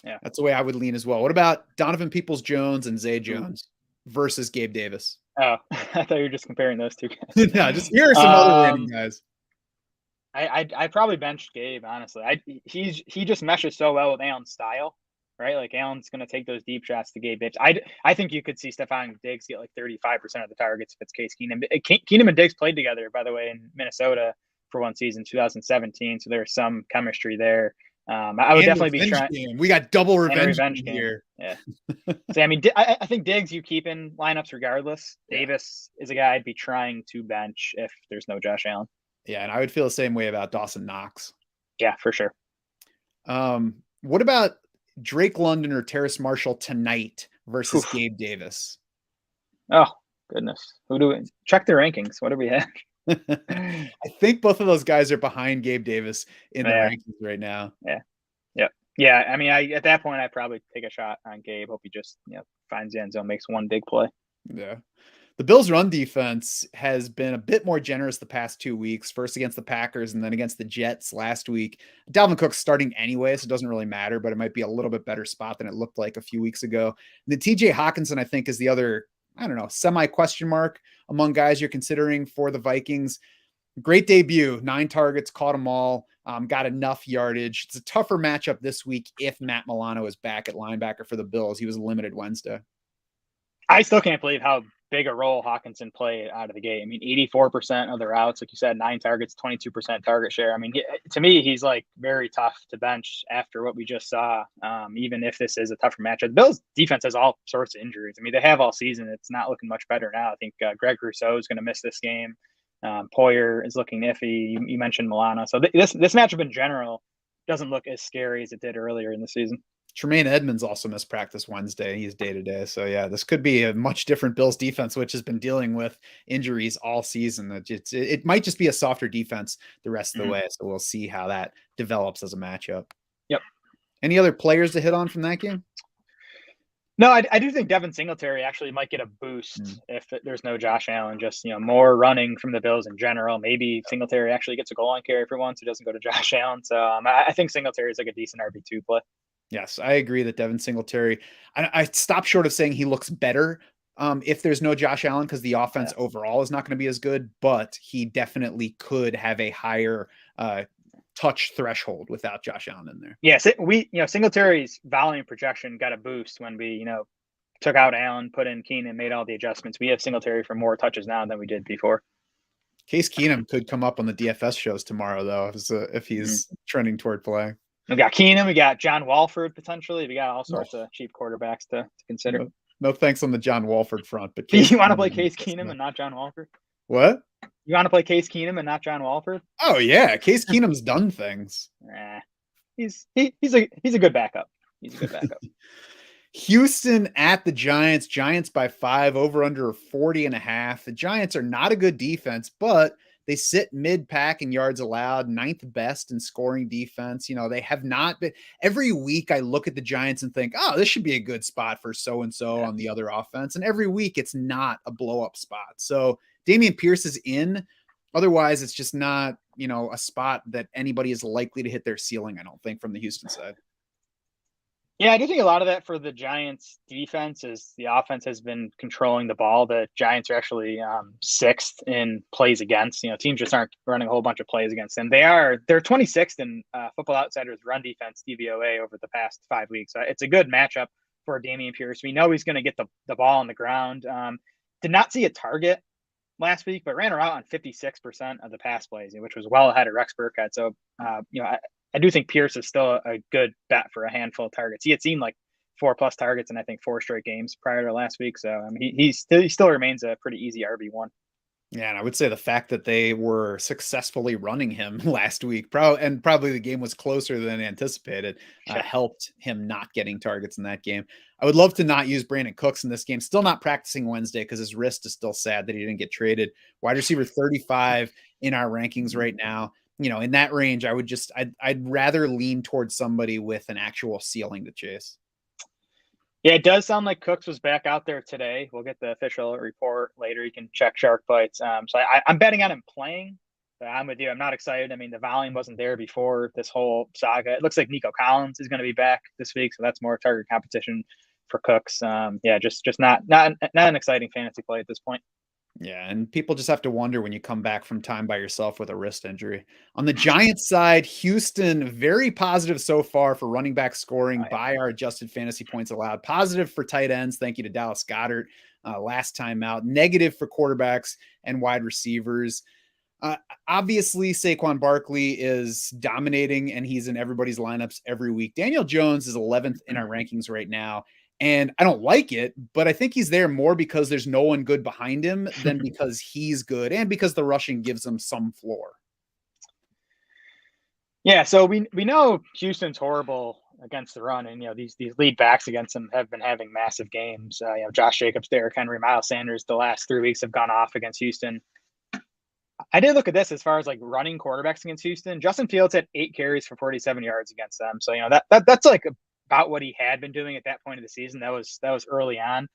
Yeah,
that's the way I would lean as well. What about Donovan Peoples-Jones and Zay Jones versus Gabe Davis?
Oh, I thought you were just comparing those two guys.
No, just here are some other random guys.
I probably benched Gabe, honestly. He just meshes so well with Allen's style, right? Allen's going to take those deep shots to Gabe Davis. I think you could see Stephon Diggs get 35% of the targets if it's Case Keenum. Keenum and Diggs played together, by the way, in Minnesota for one season, 2017. So there's some chemistry there. I would definitely be trying.
We got double revenge
game
here.
Yeah. So, I mean, I think Diggs you keep in lineups regardless. Yeah. Davis is a guy I'd be trying to bench if there's no Josh Allen.
Yeah, and I would feel the same way about Dawson Knox.
Yeah, for sure.
What about Drake London or Terrace Marshall tonight versus Gabe Davis?
Oh, goodness. Who do we check their rankings? What do we have?
I think both of those guys are behind Gabe Davis in the rankings right now.
Yeah. I mean, at that point, I'd probably take a shot on Gabe. Hope he just finds the end zone, makes one big play.
Yeah. The Bills' run defense has been a bit more generous the past 2 weeks, first against the Packers and then against the Jets last week. Dalvin Cook's starting anyway, so it doesn't really matter, but it might be a little bit better spot than it looked like a few weeks ago. And the TJ Hawkinson, I think, is the other, semi-question mark among guys you're considering for the Vikings. Great debut, 9 targets, caught them all, got enough yardage. It's a tougher matchup this week if Matt Milano is back at linebacker for the Bills. He was limited Wednesday.
I still can't believe how big a role Hawkinson played out of the gate. I mean, 84% of the routes, like you said, 9 targets, 22% target share. I mean, to me, he's like very tough to bench after what we just saw, even if this is a tougher matchup. The Bills defense has all sorts of injuries. I mean, they have all season. It's not looking much better now. I think Greg Rousseau is going to miss this game. Poyer is looking iffy. You mentioned Milano. So this matchup in general doesn't look as scary as it did earlier in the season.
Tremaine Edmonds also missed practice Wednesday. He's day-to-day. So, yeah, this could be a much different Bills defense, which has been dealing with injuries all season. It might just be a softer defense the rest of the way. So we'll see how that develops as a matchup.
Yep.
Any other players to hit on from that game?
No, I do think Devin Singletary actually might get a boost if there's no Josh Allen. Just more running from the Bills in general. Maybe Singletary actually gets a goal line carry for once. He doesn't go to Josh Allen. So I think Singletary is like a decent RB2 play.
Yes, I agree that Devin Singletary, I stopped short of saying he looks better if there's no Josh Allen because the offense overall is not going to be as good, but he definitely could have a higher touch threshold without Josh Allen in there.
Yes, Singletary's volume projection got a boost when we, took out Allen, put in Keenum, made all the adjustments. We have Singletary for more touches now than we did before.
Case Keenum could come up on the DFS shows tomorrow, though, if he's trending toward playing.
We got Keenum, we got John Walford potentially. We got all sorts of cheap quarterbacks to consider.
No thanks on the John Walford front. But
you want to play Case Keenum and not John Walford?
What?
You want to play Case Keenum and not John Walford?
Oh yeah, Case Keenum's done things.
He's a good backup. He's a good backup.
Houston at the Giants. Giants by 5, over under 40.5. The Giants are not a good defense, but they sit mid-pack in yards allowed, 9th best in scoring defense. They have not been. Every week I look at the Giants and think, oh, this should be a good spot for so-and-so on the other offense. And every week it's not a blow-up spot. So Dameon Pierce is in. Otherwise, it's just not, a spot that anybody is likely to hit their ceiling, I don't think, from the Houston side.
Yeah, I do think a lot of that for the Giants defense is the offense has been controlling the ball. The Giants are actually 6th in plays against. Teams just aren't running a whole bunch of plays against them. They're 26th in Football Outsiders run defense DVOA over the past 5 weeks. It's a good matchup for Dameon Pierce. We know he's going to get the ball on the ground. Did not see a target last week, but ran a route on 56% of the pass plays, which was well ahead of Rex Burkhead. So, I do think Pierce is still a good bet for a handful of targets. He had seen like 4+ targets in I think 4 straight games prior to last week. So he still remains a pretty easy RB1.
Yeah, and I would say the fact that they were successfully running him last week, probably the game was closer than anticipated, helped him not getting targets in that game. I would love to not use Brandon Cooks in this game. Still not practicing Wednesday because his wrist is still sad that he didn't get traded. Wide receiver 35 in our rankings right now. In that range, I'd rather lean towards somebody with an actual ceiling to chase.
Yeah, it does sound like Cooks was back out there today. We'll get the official report later. You can check Shark Bites. So I'm betting on him playing. But I'm with you. I'm not excited. I mean, the volume wasn't there before this whole saga. It looks like Nico Collins is going to be back this week, so that's more target competition for Cooks. Just not an exciting fantasy play at this point.
Yeah, and people just have to wonder when you come back from time by yourself with a wrist injury. On the Giants side, Houston, very positive so far for running back scoring by our adjusted fantasy points allowed. Positive for tight ends. Thank you to Dallas Goedert last time out. Negative for quarterbacks and wide receivers. Uh, Obviously, Saquon Barkley is dominating, and he's in everybody's lineups every week. Daniel Jones is 11th in our rankings right now, and I don't like it, but I think he's there more because there's no one good behind him than because he's good and because the rushing gives him some floor.
Yeah, so we know Houston's horrible against the run, and these lead backs against them have been having massive games. Josh Jacobs, Derrick Henry, Miles Sanders, the last 3 weeks have gone off against Houston. I did look at this as far as like running quarterbacks against Houston. Justin Fields had 8 carries for 47 yards against them, so that's like about what he had been doing at that point of the season. That was early on.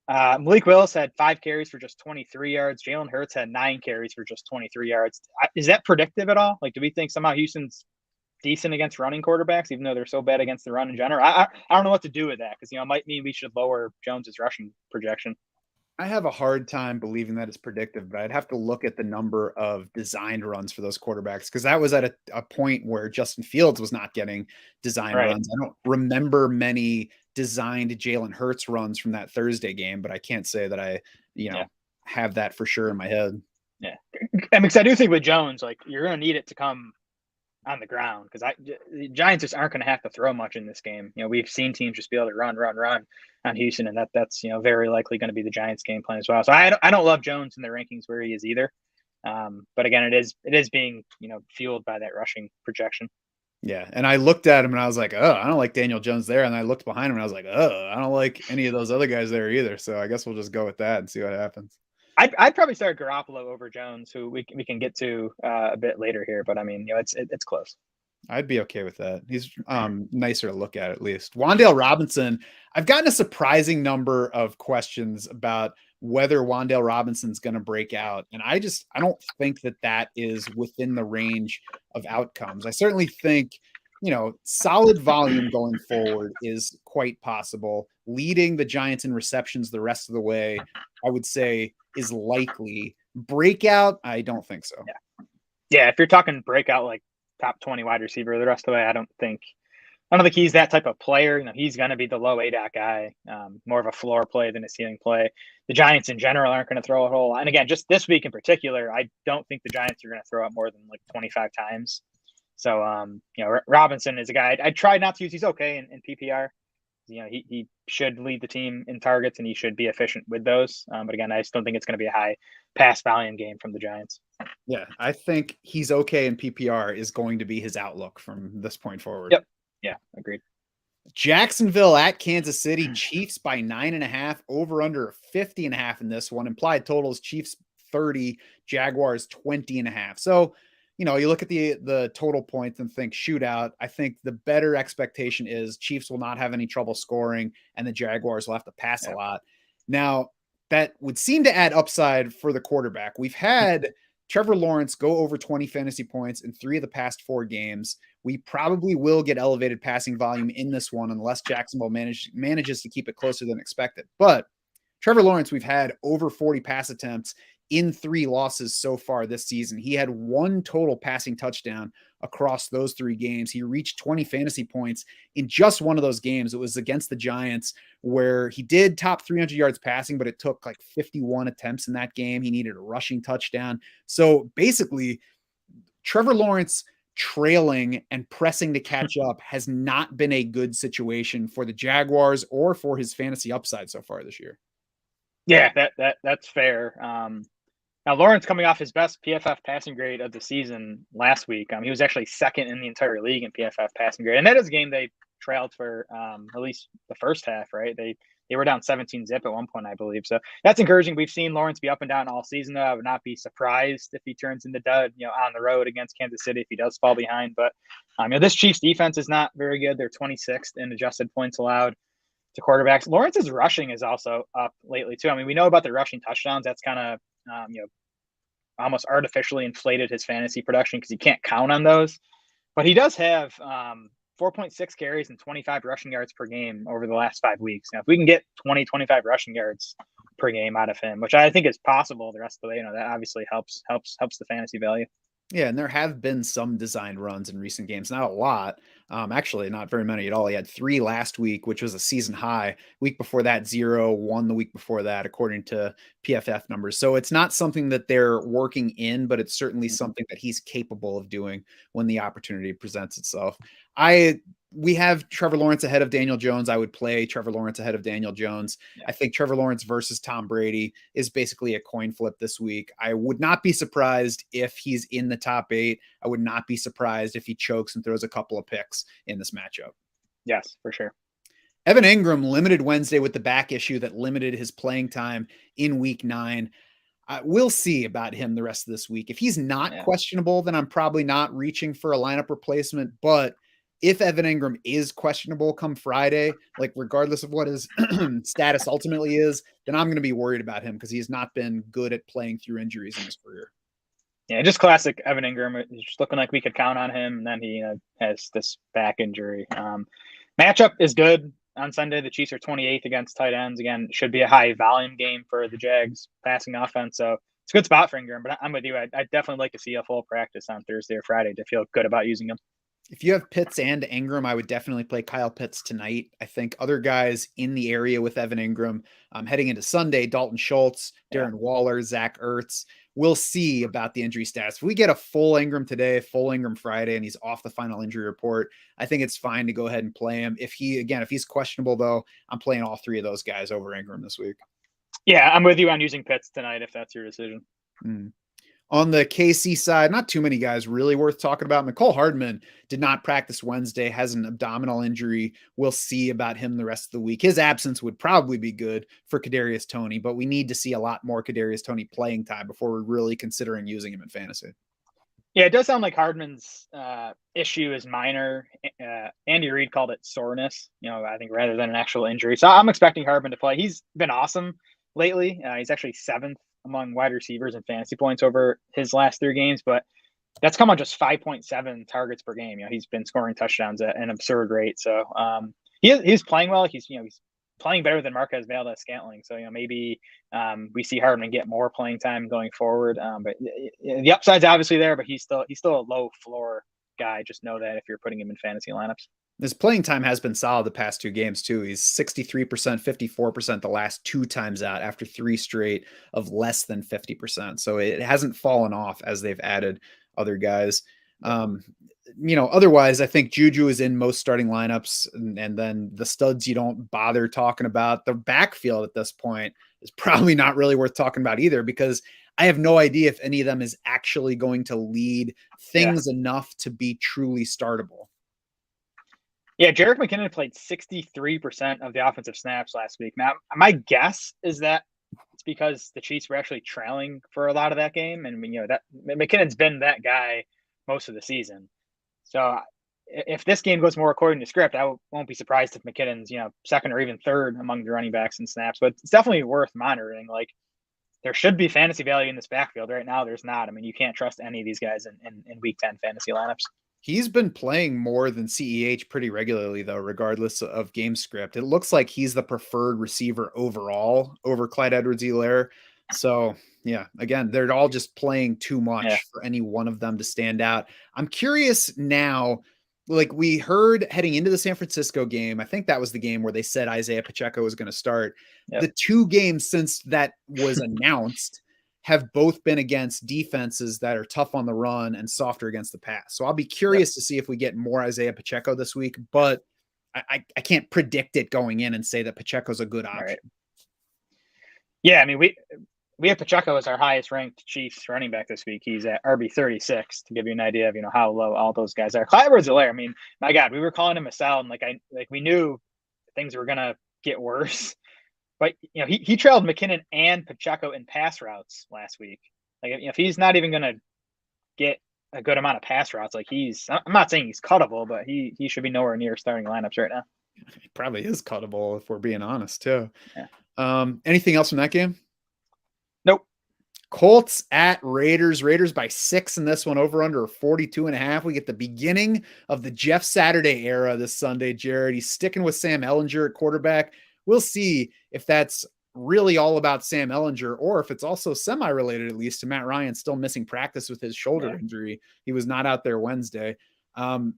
Malik Willis had 5 carries for just 23 yards. Jalen Hurts had 9 carries for just 23 yards. Is that predictive at all? Like, do we think somehow Houston's decent against running quarterbacks, even though they're so bad against the run in general? I don't know what to do with that, because it might mean we should lower Jones's rushing projection.
I have a hard time believing that it's predictive, but I'd have to look at the number of designed runs for those quarterbacks, because that was at a point where Justin Fields was not getting designed runs. I don't remember many designed Jalen Hurts runs from that Thursday game, but I can't say that I have that for sure in my head.
Yeah, because I do think with Jones, like, you're going to need it to come on the ground, because the Giants just aren't going to have to throw much in this game. We've seen teams just be able to run on Houston, and that's very likely going to be the Giants' game plan as well. So I don't love Jones in the rankings where he is either. But again, it is being fueled by that rushing projection.
Yeah, and I looked at him and I was like, oh, I don't like Daniel Jones there. And I looked behind him and I was like, oh, I don't like any of those other guys there either. So I guess we'll just go with that and see what happens.
I'd probably start Garoppolo over Jones, who we can get to a bit later here. But I mean, it's close.
I'd be okay with that. He's nicer to look at least. Wan'Dale Robinson, I've gotten a surprising number of questions about whether Wan'Dale Robinson's going to break out. And I don't think that is within the range of outcomes. I certainly think, solid volume going forward is quite possible. Leading the Giants in receptions the rest of the way, I would say, is likely. Breakout, I don't think so.
Yeah, if you're talking breakout, like top 20 wide receiver the rest of the way, I don't think he's that type of player. He's going to be the low ADOT guy, more of a floor play than a ceiling play. The Giants in general aren't going to throw a whole lot. And again, just this week in particular, I don't think the Giants are going to throw it more than like 25 times. So, Robinson is a guy I tried not to use. He's okay in PPR. He should lead the team in targets, and he should be efficient with those. But again, I just don't think it's going to be a high pass volume game from the Giants.
Yeah, I think he's okay in PPR is going to be his outlook from this point forward.
Yep. Yeah, agreed.
Jacksonville at Kansas City, Chiefs by 9.5, over under 50.5 in this one. Implied totals Chiefs 30, Jaguars 20.5. So, you look at the total points and think shootout. I think the better expectation is Chiefs will not have any trouble scoring, and the Jaguars will have to pass a lot. Now, that would seem to add upside for the quarterback. We've had Trevor Lawrence go over 20 fantasy points in 3 of the past 4 games. We probably will get elevated passing volume in this one unless Jacksonville manages to keep it closer than expected. But Trevor Lawrence, we've had over 40 pass attempts in 3 losses so far this season. He had 1 total passing touchdown across those 3 games. He reached 20 fantasy points in just one of those games. It was against the Giants, where he did top 300 yards passing, but it took like 51 attempts in that game. He needed a rushing touchdown. So basically, Trevor Lawrence trailing and pressing to catch up has not been a good situation for the Jaguars or for his fantasy upside so far this year.
Yeah, that's fair. Now, Lawrence coming off his best PFF passing grade of the season last week. He was actually second in the entire league in PFF passing grade. And that is a game they trailed for at least the first half, right? They were down 17-0 at one point, I believe. So that's encouraging. We've seen Lawrence be up and down all season, though. I would not be surprised if he turns into dud, on the road against Kansas City if he does fall behind. But this Chiefs defense is not very good. They're 26th in adjusted points allowed to quarterbacks. Lawrence's rushing is also up lately, too. We know about the rushing touchdowns. That's kind of almost artificially inflated his fantasy production because you can't count on those. But he does have 4.6 carries and 25 rushing yards per game over the last 5 weeks. Now, if we can get 25 rushing yards per game out of him, which I think is possible the rest of the way, that obviously helps the fantasy value.
Yeah, and there have been some designed runs in recent games, not a lot. Actually, not very many at all. He had 3 last week, which was a season high. Week before that, 0, 1 the week before that, according to PFF numbers. So it's not something that they're working in, but it's certainly
Mhm.
something that he's capable of doing when the opportunity presents itself. I We have Trevor Lawrence ahead of Daniel Jones. I would play Trevor Lawrence ahead of Daniel Jones.
Yeah.
I think Trevor Lawrence versus Tom Brady is basically a coin flip this week. I would not be surprised if he's in the top 8. I would not be surprised if he chokes and throws a couple of picks in this matchup.
Yes, for sure.
Evan Ingram limited Wednesday with the back issue that limited his playing time in week 9. We'll see about him the rest of this week. If he's not
Yeah.
questionable, then I'm probably not reaching for a lineup replacement. But if Evan Ingram is questionable come Friday, like regardless of what his status ultimately is, then I'm going to be worried about him because he's not been good at playing through injuries in his career.
Yeah, just classic Evan Ingram. It's just looking like we could count on him, and then he has this back injury. Matchup is good on Sunday. The Chiefs are 28th against tight ends. Again, should be a high volume game for the Jags passing offense. So it's a good spot for Ingram. But I'm with you. I'd definitely like to see a full practice on Thursday or Friday to feel good about using him.
If you have Pitts and Ingram, I would definitely play Kyle Pitts tonight. I think other guys in the area with Evan Ingram heading into Sunday, Dalton Schultz,
Yeah.
Darren Waller, Zach Ertz. We'll see about the injury stats. If we get a full Ingram today, full Ingram Friday, and he's off the final injury report, I think it's fine to go ahead and play him. If he's questionable though, I'm playing all 3 of those guys over Ingram this week.
Yeah, I'm with you on using Pitts tonight if that's your decision.
On the KC side, not too many guys really worth talking about. Mecole Hardman did not practice Wednesday, has an abdominal injury. We'll see about him the rest of the week. His absence would probably be good for Kadarius Toney, but we need to see a lot more Kadarius Toney playing time before we're really considering using him in fantasy.
Yeah, it does sound like Hardman's issue is minor. Andy Reid called it soreness, I think rather than an actual injury. So I'm expecting Hardman to play. He's been awesome lately. He's actually 7th among wide receivers in fantasy points over his last 3 games, but that's come on just 5.7 targets per game. He's been scoring touchdowns at an absurd rate. So he's playing well. He's playing better than Marquez Valdes-Scantling. So maybe we see Hardman get more playing time going forward. But the upside's obviously there. But he's still a low floor guy. Just know that if you're putting him in fantasy lineups.
His playing time has been solid the past 2 games too. He's 63%, 54% the last 2 times out after 3 straight of less than 50%. So it hasn't fallen off as they've added other guys. Otherwise, I think Juju is in most starting lineups, and then the studs you don't bother talking about. The backfield at this point is probably not really worth talking about either, because I have no idea if any of them is actually going to lead things enough to be truly startable.
Yeah, Jerick McKinnon played 63% of the offensive snaps last week. Now, my guess is that it's because the Chiefs were actually trailing for a lot of that game, and that McKinnon's been that guy most of the season. So if this game goes more according to script, I won't be surprised if McKinnon's 2nd or even 3rd among the running backs in snaps. But it's definitely worth monitoring. Like, there should be fantasy value in this backfield. Right now, there's not. I mean, you can't trust any of these guys in Week 10 fantasy lineups.
He's been playing more than CEH pretty regularly, though, regardless of game script. It looks like he's the preferred receiver overall over Clyde Edwards-Helaire. So, yeah, again, they're all just playing too much for any one of them to stand out. I'm curious now, like we heard heading into the San Francisco game, I think that was the game where they said Isaiah Pacheco was going to start.
Yep.
The 2 games since that was announced have both been against defenses that are tough on the run and softer against the pass. So I'll be curious to see if we get more Isaiah Pacheco this week, but I can't predict it going in and say that Pacheco's a good option.
Right. Yeah, I mean, we have Pacheco as our highest ranked Chiefs running back this week. He's at RB 36 to give you an idea of how low all those guys are. Clyde Edwards-Helaire, I mean, my God, we were calling him a sell, and we knew things were gonna get worse. But he trailed McKinnon and Pacheco in pass routes last week. Like, if he's not even going to get a good amount of pass routes, I'm not saying he's cuttable, but he should be nowhere near starting lineups right now.
He probably is cuttable if we're being honest too.
Yeah.
Anything else from that game?
Nope.
Colts at Raiders. Raiders by 6 in this one, over under 42.5. We get the beginning of the Jeff Saturday era this Sunday, Jared. He's sticking with Sam Ehlinger at quarterback. We'll see if that's really all about Sam Ehlinger, or if it's also semi-related, at least, to Matt Ryan still missing practice with his shoulder injury. He was not out there Wednesday. The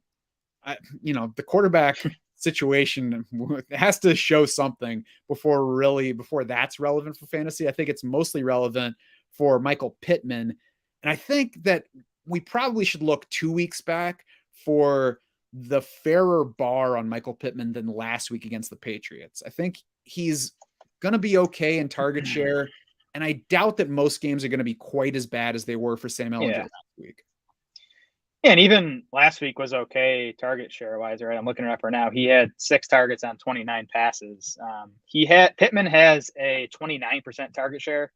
quarterback situation has to show something before that's relevant for fantasy. I think it's mostly relevant for Michael Pittman. And I think that we probably should look 2 weeks back for the fairer bar on Michael Pittman than last week against the Patriots. I think he's going to be okay in target share. And I doubt that most games are going to be quite as bad as they were for Sam Ehlinger last week.
Yeah, and even last week was okay target share wise, right? I'm looking it up right now. He had 6 targets on 29 passes. Pittman has a 29% target share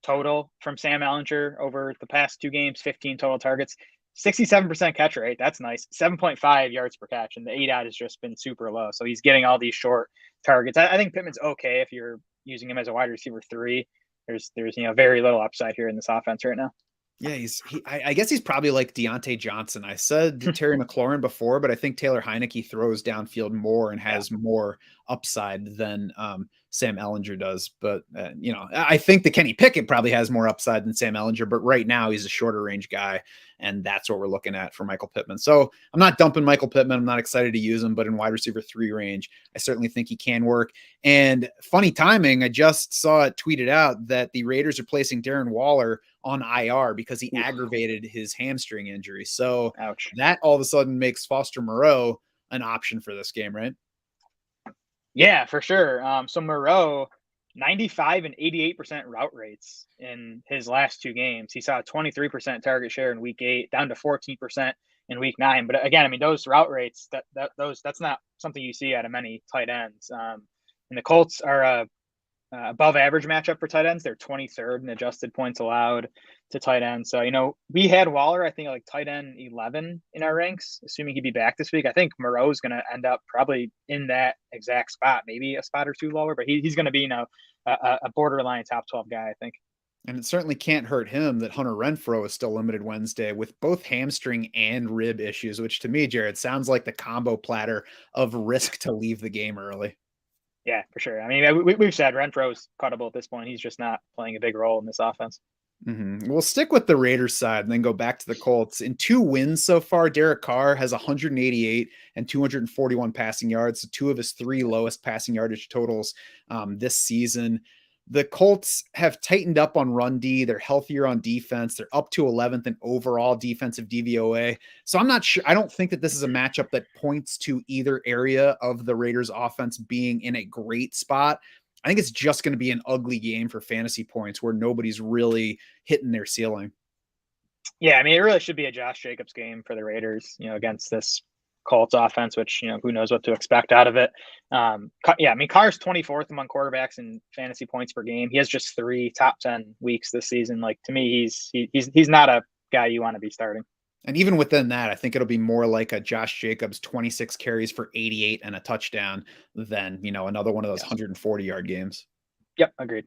total from Sam Ehlinger over the past 2 games, 15 total targets, 67% catch rate. That's nice. 7.5 yards per catch, and the ADOT has just been super low. So he's getting all these short targets. I think Pittman's okay if you're using him as a wide receiver 3. There's very little upside here in this offense right now.
Yeah, I guess he's probably like Deontay Johnson. I said Terry McLaurin before, but I think Taylor Heineke throws downfield more and has more upside than Sam Ehlinger does. But, I think that Kenny Pickett probably has more upside than Sam Ehlinger, but right now he's a shorter range guy. And that's what we're looking at for Michael Pittman. So I'm not dumping Michael Pittman. I'm not excited to use him, but in wide receiver 3 range, I certainly think he can work. And funny timing, I just saw it tweeted out that the Raiders are placing Darren Waller on IR because he aggravated his hamstring injury. So that all of a sudden makes Foster Moreau an option for this game, right?
Yeah, for sure. So Moreau, 95 and 88% route rates in his last 2 games. He saw a 23% target share in week 8, down to 14% in week 9. But again, those route rates, that's not something you see out of many tight ends. And the Colts are above average matchup for tight ends. They're 23rd in adjusted points allowed to tight ends. So, we had Waller, I think, like tight end 11 in our ranks, assuming he'd be back this week. I think Moreau's going to end up probably in that exact spot, maybe a spot or 2 lower, but he's going to be, a borderline top 12 guy, I think.
And it certainly can't hurt him that Hunter Renfrow is still limited Wednesday with both hamstring and rib issues, which to me, Jared, sounds like the combo platter of risk to leave the game early.
Yeah, for sure. We've said Renfro's cuttable at this point. He's just not playing a big role in this offense.
Mm-hmm. We'll stick with the Raiders side and then go back to the Colts. In 2 wins so far, Derek Carr has 188 and 241 passing yards, so 2 of his 3 lowest passing yardage totals this season. The Colts have tightened up on run D. They're healthier on defense. They're up to 11th in overall defensive DVOA. So I'm not sure. I don't think that this is a matchup that points to either area of the Raiders offense being in a great spot. I think it's just going to be an ugly game for fantasy points where nobody's really hitting their ceiling.
Yeah, it really should be a Josh Jacobs game for the Raiders, against this Colts offense, which, who knows what to expect out of it. Carr's 24th among quarterbacks in fantasy points per game. He has just 3 top 10 weeks this season. Like, to me, he's not a guy you want to be starting.
And even within that, I think it'll be more like a Josh Jacobs 26 carries for 88 and a touchdown than, another one of those 140-yard games.
Yep, agreed.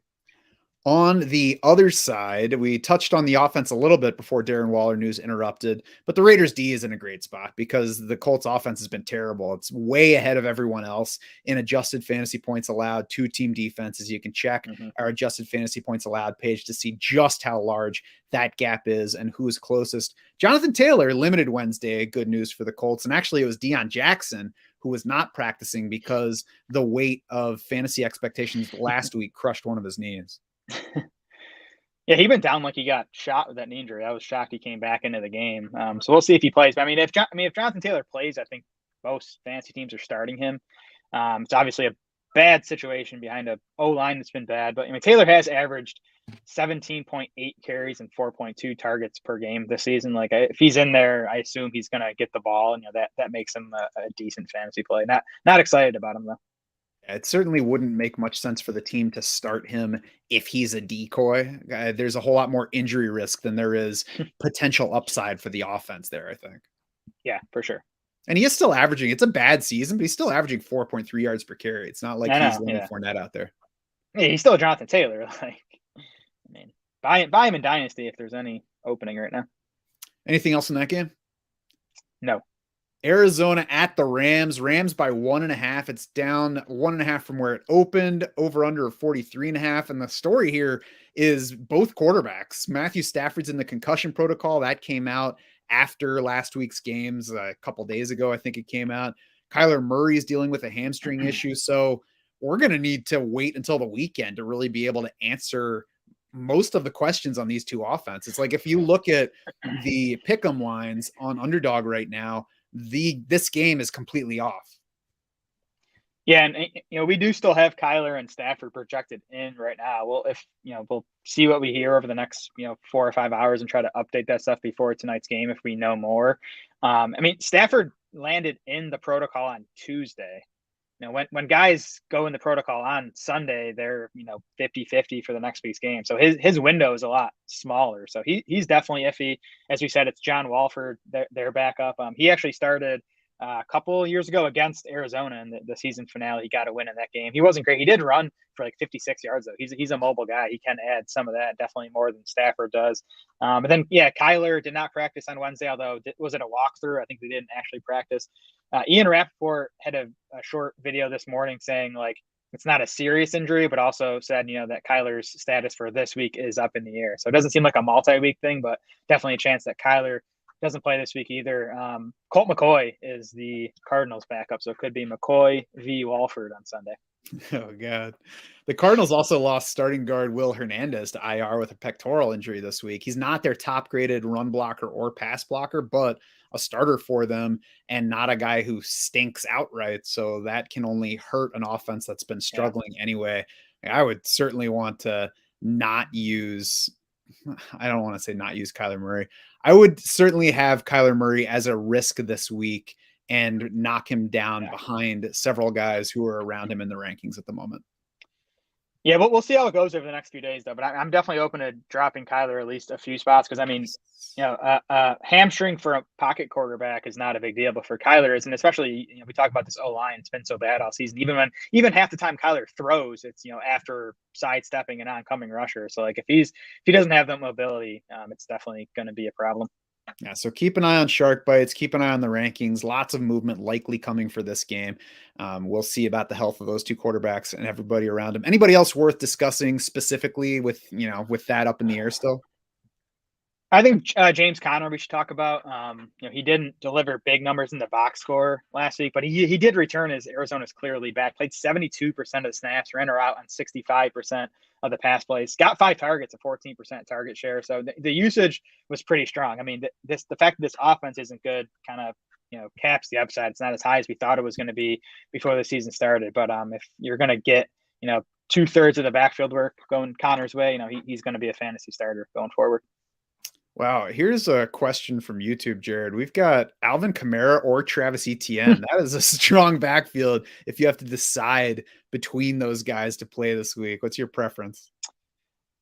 On the other side, we touched on the offense a little bit before Darren Waller news interrupted, but the Raiders D is in a great spot because the Colts offense has been terrible. It's way ahead of everyone else in adjusted fantasy points allowed, 2-team defenses. You can check our adjusted fantasy points allowed page to see just how large that gap is and who's closest. Jonathan Taylor limited Wednesday, good news for the Colts. And actually it was Deion Jackson who was not practicing because the weight of fantasy expectations last week crushed one of his knees.
Yeah, he went down like he got shot with that knee injury. I was shocked he came back into the game. So we'll see if he plays. But if Jonathan Taylor plays, I think most fantasy teams are starting him. It's obviously a bad situation behind a O-line that's been bad. But Taylor has averaged 17.8 carries and 4.2 targets per game this season. Like, if he's in there, I assume he's going to get the ball, and that makes him a decent fantasy play. Not excited about him though.
It certainly wouldn't make much sense for the team to start him if he's a decoy. There's a whole lot more injury risk than there is potential upside for the offense there, I think.
Yeah, for sure.
And he is still averaging, it's a bad season, but he's still averaging 4.3 yards per carry. It's not like he's Leonard Fournette out there.
Yeah, he's still Jonathan Taylor. Buy him in Dynasty if there's any opening right now.
Anything else in that game?
No.
Arizona at the Rams. Rams by 1.5. It's down 1.5 from where it opened. Over under 43.5. And the story here is both quarterbacks. Matthew Stafford's in the concussion protocol. That came out after last week's games. A couple days ago, I think it came out. Kyler Murray is dealing with a hamstring issue. So we're going to need to wait until the weekend to really be able to answer most of the questions on these two offenses. It's like if you look at the pick'em lines on Underdog right now, this game is completely off.
Yeah, and we do still have Kyler and Stafford projected in right now. Well, if we'll see what we hear over the next 4 or 5 hours and try to update that stuff before tonight's game if we know more. Stafford landed in the protocol on Tuesday. When guys go in the protocol on Sunday, they're 50-50 for the next week's game. So his window is a lot smaller. So he's definitely iffy. As we said, it's John Walford, their backup. He actually started a couple years ago against Arizona in the season finale. He got a win in that game. He wasn't great. He did run for like 56 yards though. He's a mobile guy. He can add some of that, definitely more than Stafford does. But then Kyler did not practice on Wednesday, although was it a walkthrough? I think they didn't actually practice. Ian Rappaport had a short video this morning saying like it's not a serious injury, but also said that Kyler's status for this week is up in the air. So it doesn't seem like a multi-week thing, but definitely a chance that Kyler doesn't play this week either. Colt McCoy is the Cardinals backup, so it could be McCoy v. Walford on Sunday.
Oh, God. The Cardinals also lost starting guard Will Hernandez to IR with a pectoral injury this week. He's not their top-graded run blocker or pass blocker, but a starter for them and not a guy who stinks outright. So that can only hurt an offense that's been struggling anyway. I would certainly want to not use – I don't want to say not use Kyler Murray. I would certainly have Kyler Murray as a risk this week and knock him down behind several guys who are around him in the rankings at the moment.
Yeah, but we'll see how it goes over the next few days, though. But I'm definitely open to dropping Kyler at least a few spots because, hamstring for a pocket quarterback is not a big deal, but for Kyler is, and especially we talk about this O-line, it's been so bad all season. Even half the time Kyler throws, it's after sidestepping an oncoming rusher. So like if he doesn't have that mobility, it's definitely going to be a problem.
Yeah, so keep an eye on shark bites, keep an eye on the rankings, lots of movement likely coming for this game. We'll see about the health of those two quarterbacks and everybody around them. Anybody else worth discussing specifically with that up in the air still?
I think James Conner we should talk about. He didn't deliver big numbers in the box score last week, but he did return as Arizona's clearly back. Played 72% of the snaps, ran her out on 65% of the pass plays. Got 5 targets, a 14% target share. So the usage was pretty strong. The fact that this offense isn't good kind of caps the upside. It's not as high as we thought it was going to be before the season started. But if you're going to get 2/3 of the backfield work going Connor's way, he's going to be a fantasy starter going forward.
Wow, here's a question from YouTube, Jared. We've got Alvin Kamara or Travis Etienne. That is a strong backfield if you have to decide between those guys to play this week. What's your preference?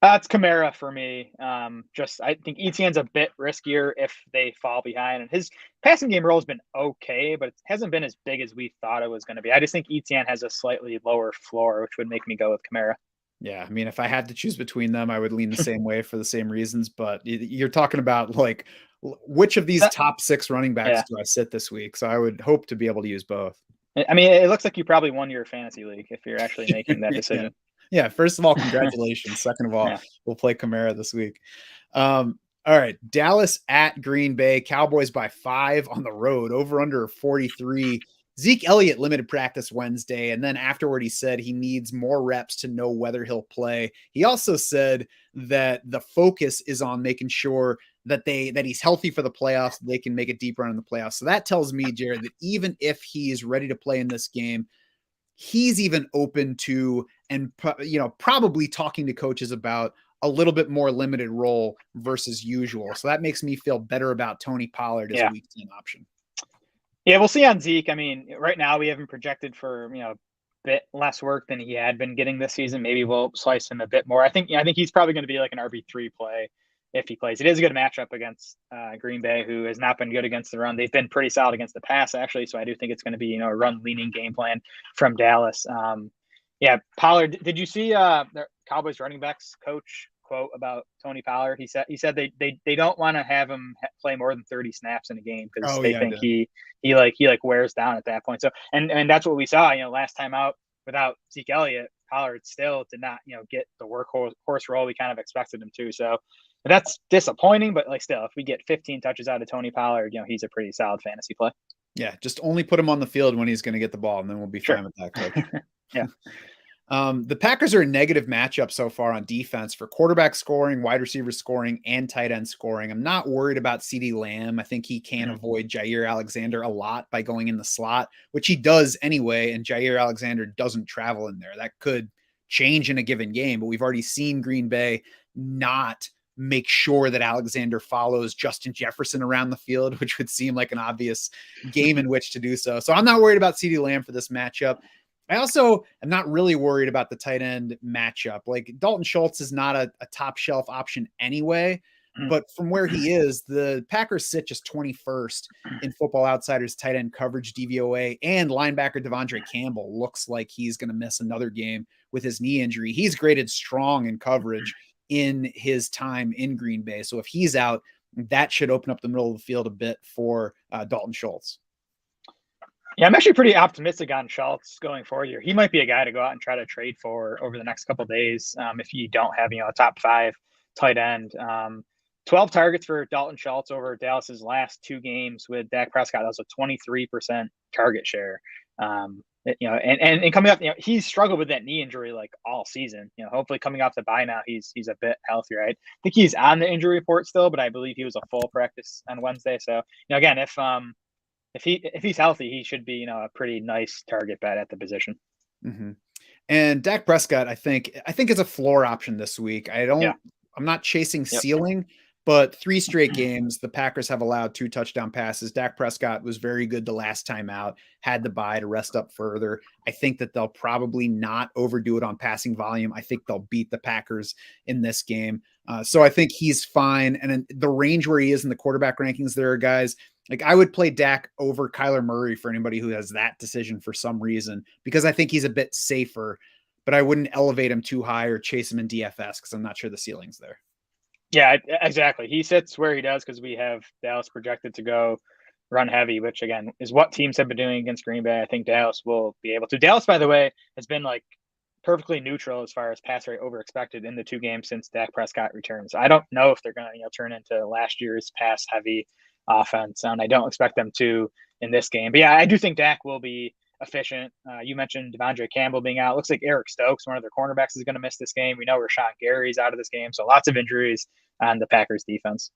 It's Kamara for me. I think Etienne's a bit riskier if they fall behind. And his passing game role has been okay, but it hasn't been as big as we thought it was going to be. I just think Etienne has a slightly lower floor, which would make me go with Kamara.
Yeah, if I had to choose between them, I would lean the same way for the same reasons. But you're talking about like which of these top 6 running backs do I sit this week? So I would hope to be able to use both.
It looks like you probably won your fantasy league if you're actually making that decision.
Yeah. First of all, congratulations. Second of all, we'll play Kamara this week. All right. Dallas at Green Bay. Cowboys by 5 on the road. Over under 43. Zeke Elliott limited practice Wednesday, and then afterward he said he needs more reps to know whether he'll play. He also said that the focus is on making sure that he's healthy for the playoffs, they can make a deep run in the playoffs. So that tells me, Jared, that even if he is ready to play in this game, he's even open to and probably talking to coaches about a little bit more limited role versus usual. So that makes me feel better about Tony Pollard as a week 10 option.
Yeah, we'll see on Zeke. Right now we have him projected for a bit less work than he had been getting this season. Maybe we'll slice him a bit more. I think he's probably going to be like an RB3 play if he plays. It is a good matchup against Green Bay, who has not been good against the run. They've been pretty solid against the pass, actually. So I do think it's going to be a run-leaning game plan from Dallas. Pollard. Did you see the Cowboys running backs coach quote about Tony Pollard. He said they don't want to have him play more than 30 snaps in a game because they think he wears down at that point. So and that's what we saw. Last time out without Zeke Elliott, Pollard still did not get the workhorse role we kind of expected him to. So that's disappointing, but still, if we get 15 touches out of Tony Pollard, he's a pretty solid fantasy play.
Yeah, just only put him on the field when he's going to get the ball, and then we'll be fine with that, coach.
Yeah.
The Packers are a negative matchup so far on defense for quarterback scoring, wide receiver scoring, and tight end scoring. I'm not worried about CeeDee Lamb. I think he can avoid Jair Alexander a lot by going in the slot, which he does anyway, and Jair Alexander doesn't travel in there. That could change in a given game, but we've already seen Green Bay not make sure that Alexander follows Justin Jefferson around the field, which would seem like an obvious game in which to do so. So I'm not worried about CeeDee Lamb for this matchup. I also am not really worried about the tight end matchup. Like Dalton Schultz is not a top shelf option anyway, but from where he is, the Packers sit just 21st in Football Outsiders tight end coverage DVOA, and linebacker Devondre Campbell looks like he's going to miss another game with his knee injury. He's graded strong in coverage in his time in Green Bay. So if he's out, that should open up the middle of the field a bit for Dalton Schultz.
Yeah, I'm actually pretty optimistic on Schultz going forward here. He might be a guy to go out and try to trade for over the next couple of days if you don't have a top 5 tight end. 12 targets for Dalton Schultz over Dallas's last 2 games with Dak Prescott. That was a 23% target share. And coming up, he's struggled with that knee injury all season. Hopefully coming off the bye now, he's a bit healthier. I think he's on the injury report still, but I believe he was a full practice on Wednesday. So again, if he's healthy, he should be a pretty nice target bet at the position.
Mm-hmm. And Dak Prescott, I think is a floor option this week. I'm not chasing ceiling. But 3 straight games, the Packers have allowed 2 touchdown passes. Dak Prescott was very good the last time out, had the bye to rest up further. I think that they'll probably not overdo it on passing volume. I think they'll beat the Packers in this game. So I think he's fine. And in the range where he is in the quarterback rankings, there are guys like I would play Dak over Kyler Murray for anybody who has that decision for some reason, because I think he's a bit safer, but I wouldn't elevate him too high or chase him in DFS because I'm not sure the ceiling's there.
Yeah, exactly. He sits where he does because we have Dallas projected to go run heavy, which again is what teams have been doing against Green Bay. I think Dallas will be able to. Dallas, by the way, has been perfectly neutral as far as pass rate over expected in the 2 games since Dak Prescott returns. I don't know if they're going to turn into last year's pass heavy offense, and I don't expect them to in this game. But yeah, I do think Dak will be efficient. You mentioned Devondre Campbell being out. Looks like Eric Stokes, one of their cornerbacks, is going to miss this game. We know Rashawn Gary's out of this game, so lots of injuries on the Packers defense.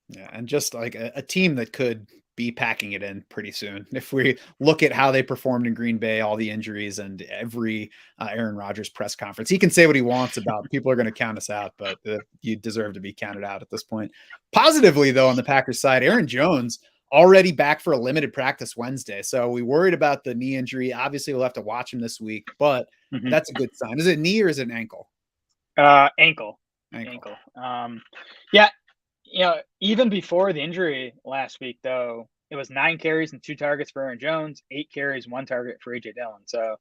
Yeah, and just like a team that could be packing it in pretty soon. If we look at how they performed in Green Bay, all the injuries and every Aaron Rodgers press conference, he can say what he wants about people are going to count us out, but you deserve to be counted out at this point. Positively, though, on the Packers side, Aaron Jones already back for a limited practice Wednesday. So we worried about the knee injury. Obviously, we'll have to watch him this week, but that's a good sign. Is it knee or is it an ankle?
Ankle. Even before the injury last week, though, it was 9 carries and 2 targets for Aaron Jones, 8 carries, 1 target for AJ Dillon. So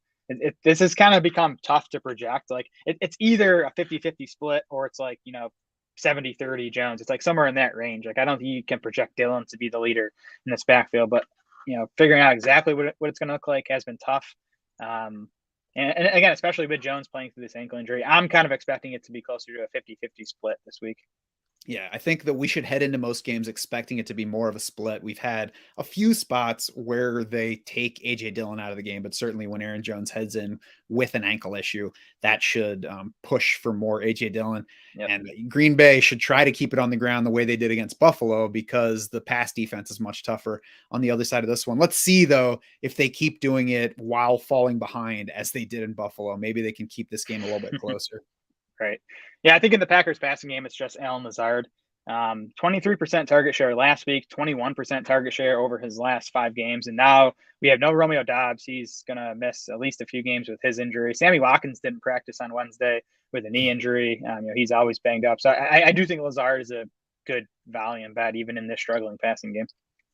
this has kind of become tough to project. It's either a 50-50 split or it's 70-30 Jones. It's somewhere in that range. I don't think you can project Dillon to be the leader in this backfield, but figuring out exactly what it's going to look like has been tough. And again, especially with Jones playing through this ankle injury, I'm kind of expecting it to be closer to a 50-50 split this week.
Yeah, I think that we should head into most games expecting it to be more of a split. We've had a few spots where they take AJ Dillon out of the game, but certainly when Aaron Jones heads in with an ankle issue, that should push for more AJ Dillon. Yep. And Green Bay should try to keep it on the ground the way they did against Buffalo because the pass defense is much tougher on the other side of this one. Let's see, though, if they keep doing it while falling behind as they did in Buffalo. Maybe they can keep this game a little bit closer.
Right. Yeah, I think in the Packers passing game, it's just Allen Lazard. 23% target share last week, 21% target share over his last 5 games. And now we have no Romeo Doubs. He's going to miss at least a few games with his injury. Sammy Watkins didn't practice on Wednesday with a knee injury. He's always banged up. So I do think Lazard is a good volume bet, even in this struggling passing game.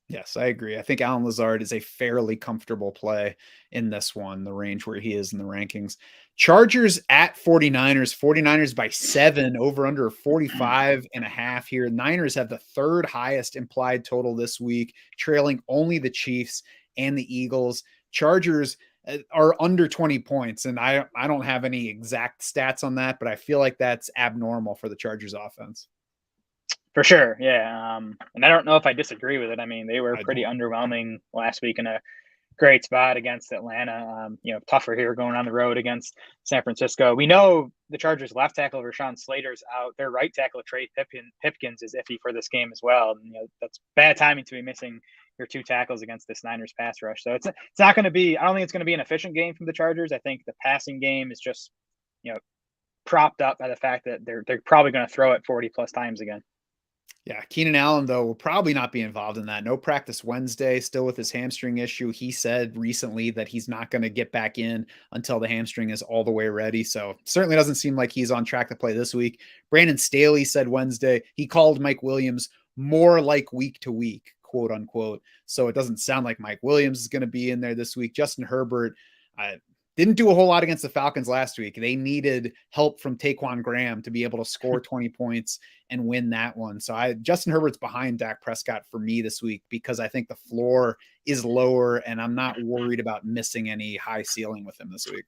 Yes, I agree. I think Alan Lazard is a fairly comfortable play in this one, the range where he is in the rankings. Chargers at 49ers, 49ers by 7, over under 45.5 here. Niners have the third highest implied total this week, trailing only the Chiefs and the Eagles. Chargers are under 20 points, and I don't have any exact stats on that, but I feel like that's abnormal for the Chargers offense.
For sure, yeah. And I don't know if I disagree with it. I mean, they were
I
pretty
don't.
underwhelming last week in a great spot against Atlanta. Tougher here going on the road against San Francisco. We know the Chargers' left tackle Rashawn Slater's out. Their right tackle Trey Pipkins is iffy for this game as well. And, that's bad timing to be missing your two tackles against this Niners pass rush. So it's not going to be. I don't think it's going to be an efficient game from the Chargers. I think the passing game is just propped up by the fact that they're probably going to throw it 40 plus times again.
Yeah, Keenan Allen, though, will probably not be involved in that. No practice Wednesday, still with his hamstring issue. He said recently that he's not going to get back in until the hamstring is all the way ready. So certainly doesn't seem like he's on track to play this week. Brandon Staley said Wednesday he called Mike Williams more like week to week, quote unquote. So it doesn't sound like Mike Williams is going to be in there this week. Justin Herbert, didn't do a whole lot against the Falcons last week. They needed help from Taquan Graham to be able to score 20 points and win that one. So Justin Herbert's behind Dak Prescott for me this week because I think the floor is lower and I'm not worried about missing any high ceiling with him this week.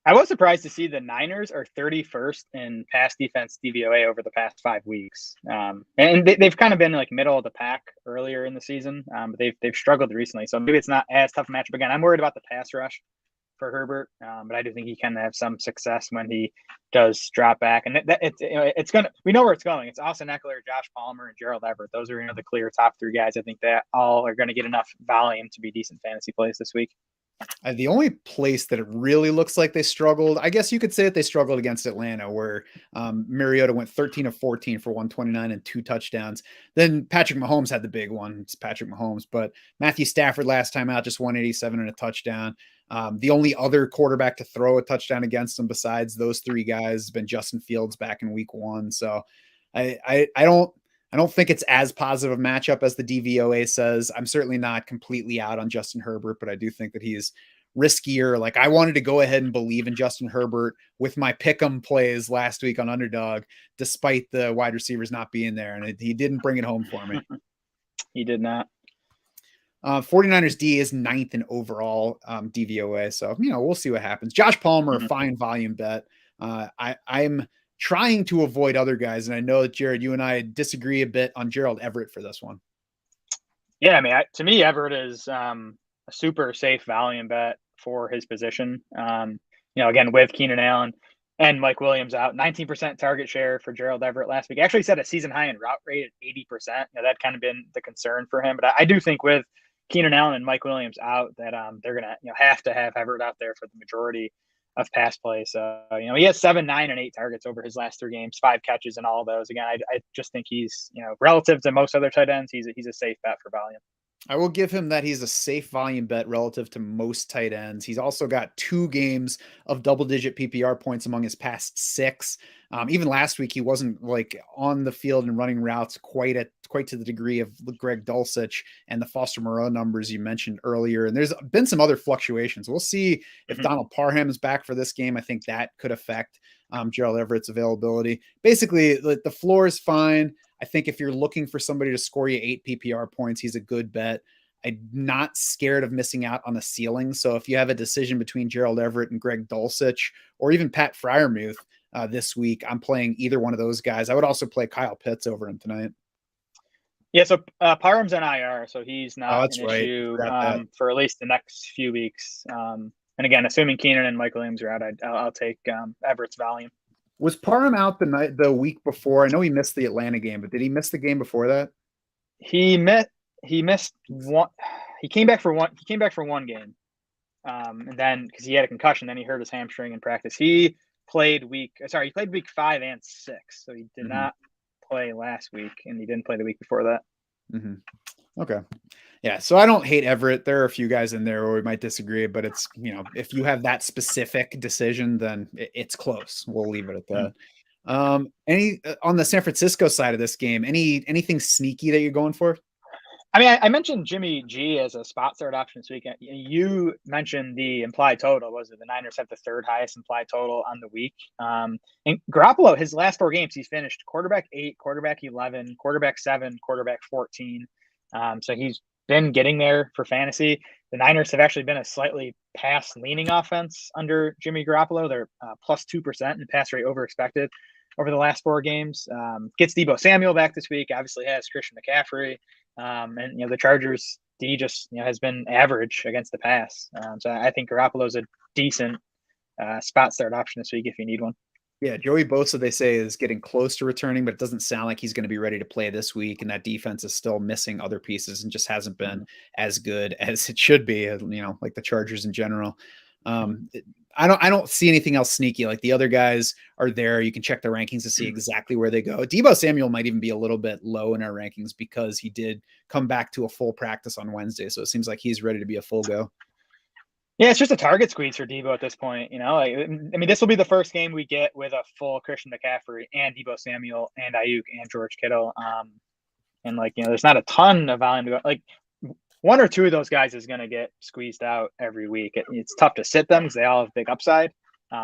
I was surprised to see the Niners are 31st in pass defense DVOA over the past 5 weeks. And they've kind of been like middle of the pack earlier in the season, but they've struggled recently. So maybe it's not as tough a matchup. Again, I'm worried about the pass rush for Herbert, but I do think he can have some success when he does drop back. And it's gonna. We know where it's going. It's Austin Eckler, Josh Palmer, and Gerald Everett. Those are the clear top 3 guys. I think that all are going to get enough volume to be decent fantasy plays this week.
The only place that it really looks like they struggled, I guess you could say that they struggled against Atlanta, where Mariota went 13 of 14 for 129 and 2 touchdowns. Then Patrick Mahomes had the big one. It's Patrick Mahomes, but Matthew Stafford last time out, just 187 and a touchdown. The only other quarterback to throw a touchdown against them besides those 3 guys has been Justin Fields back in week 1. So I don't think it's as positive a matchup as the DVOA says. I'm certainly not completely out on Justin Herbert, but I do think that he's riskier. Like I wanted to go ahead and believe in Justin Herbert with my pick'em plays last week on Underdog, despite the wide receivers not being there. And he didn't bring it home for me.
He did not.
49ers D is 9th in overall DVOA. So, we'll see what happens. Josh Palmer, fine volume bet. I'm trying to avoid other guys. And I know that Jared, you and I disagree a bit on Gerald Everett for this one.
Yeah. I mean, to me, Everett is a super safe volume bet for his position. Again, with Keenan Allen and Mike Williams out, 19% target share for Gerald Everett last week. Actually set a season high in route rate at 80%. That kind of been the concern for him. But I do think with Keenan Allen and Mike Williams out that they're going to have to have Everett out there for the majority of pass play. So, he has 7, 9, and 8 targets over his last 3 games, 5 catches in all of those. Again, I just think he's, relative to most other tight ends, he's a safe bet for volume.
I will give him that he's a safe volume bet relative to most tight ends. He's also got 2 games of double-digit PPR points among his past 6. Even last week, he wasn't like on the field and running routes quite to the degree of Greg Dulcich and the Foster Moreau numbers you mentioned earlier. And there's been some other fluctuations. We'll see if Donald Parham is back for this game. I think that could affect Gerald Everett's availability. Basically, the floor is fine. I think if you're looking for somebody to score you 8 PPR points, he's a good bet. I'm not scared of missing out on a ceiling. So if you have a decision between Gerald Everett and Greg Dulcich, or even Pat Freiermuth this week, I'm playing either one of those guys. I would also play Kyle Pitts over him tonight.
Yeah, so Parham's on IR, so he's not an issue for at least the next few weeks. And again, assuming Keenan and Mike Williams are out, I'll take Everett's volume.
Was Parham out the week before? I know he missed the Atlanta game, but did he miss the game before that?
He missed one. He came back for one game, and then because he had a concussion, then he hurt his hamstring in practice. He played week 5 and 6, so he did not play last week, and he didn't play the week before that.
Okay. Yeah, so I don't hate Everett. There are a few guys in there where we might disagree, but it's, if you have that specific decision, then it's close. We'll leave it at that. Any on the San Francisco side of this game, anything sneaky that you're going for?
I mean, I mentioned Jimmy G as a spot start option this weekend. You mentioned the implied total. Was it the Niners have the third highest implied total on the week? And Garoppolo, his last 4 games, he's finished quarterback 8, quarterback 11, quarterback 7, quarterback 14. So he's been getting there for fantasy. The Niners have actually been a slightly pass leaning offense under Jimmy Garoppolo. They're plus 2% in pass rate over expected over the last 4 games. Gets Deebo Samuel back this week. Obviously has Christian McCaffrey. And the Chargers D just has been average against the pass. So I think Garoppolo's a decent spot start option this week if you need one.
Yeah, Joey Bosa, they say, is getting close to returning, but it doesn't sound like he's going to be ready to play this week. And that defense is still missing other pieces and just hasn't been as good as it should be, like the Chargers in general. I don't see anything else sneaky. Like the other guys are there. You can check the rankings to see exactly where they go. Deebo Samuel might even be a little bit low in our rankings because he did come back to a full practice on Wednesday. So it seems like he's ready to be a full go.
Yeah, it's just a target squeeze for Deebo at this point. This will be the first game we get with a full Christian McCaffrey and Deebo Samuel and Ayuk and George Kittle. There's not a ton of volume to go. Like one or two of those guys is going to get squeezed out every week. It's tough to sit them because they all have big upside.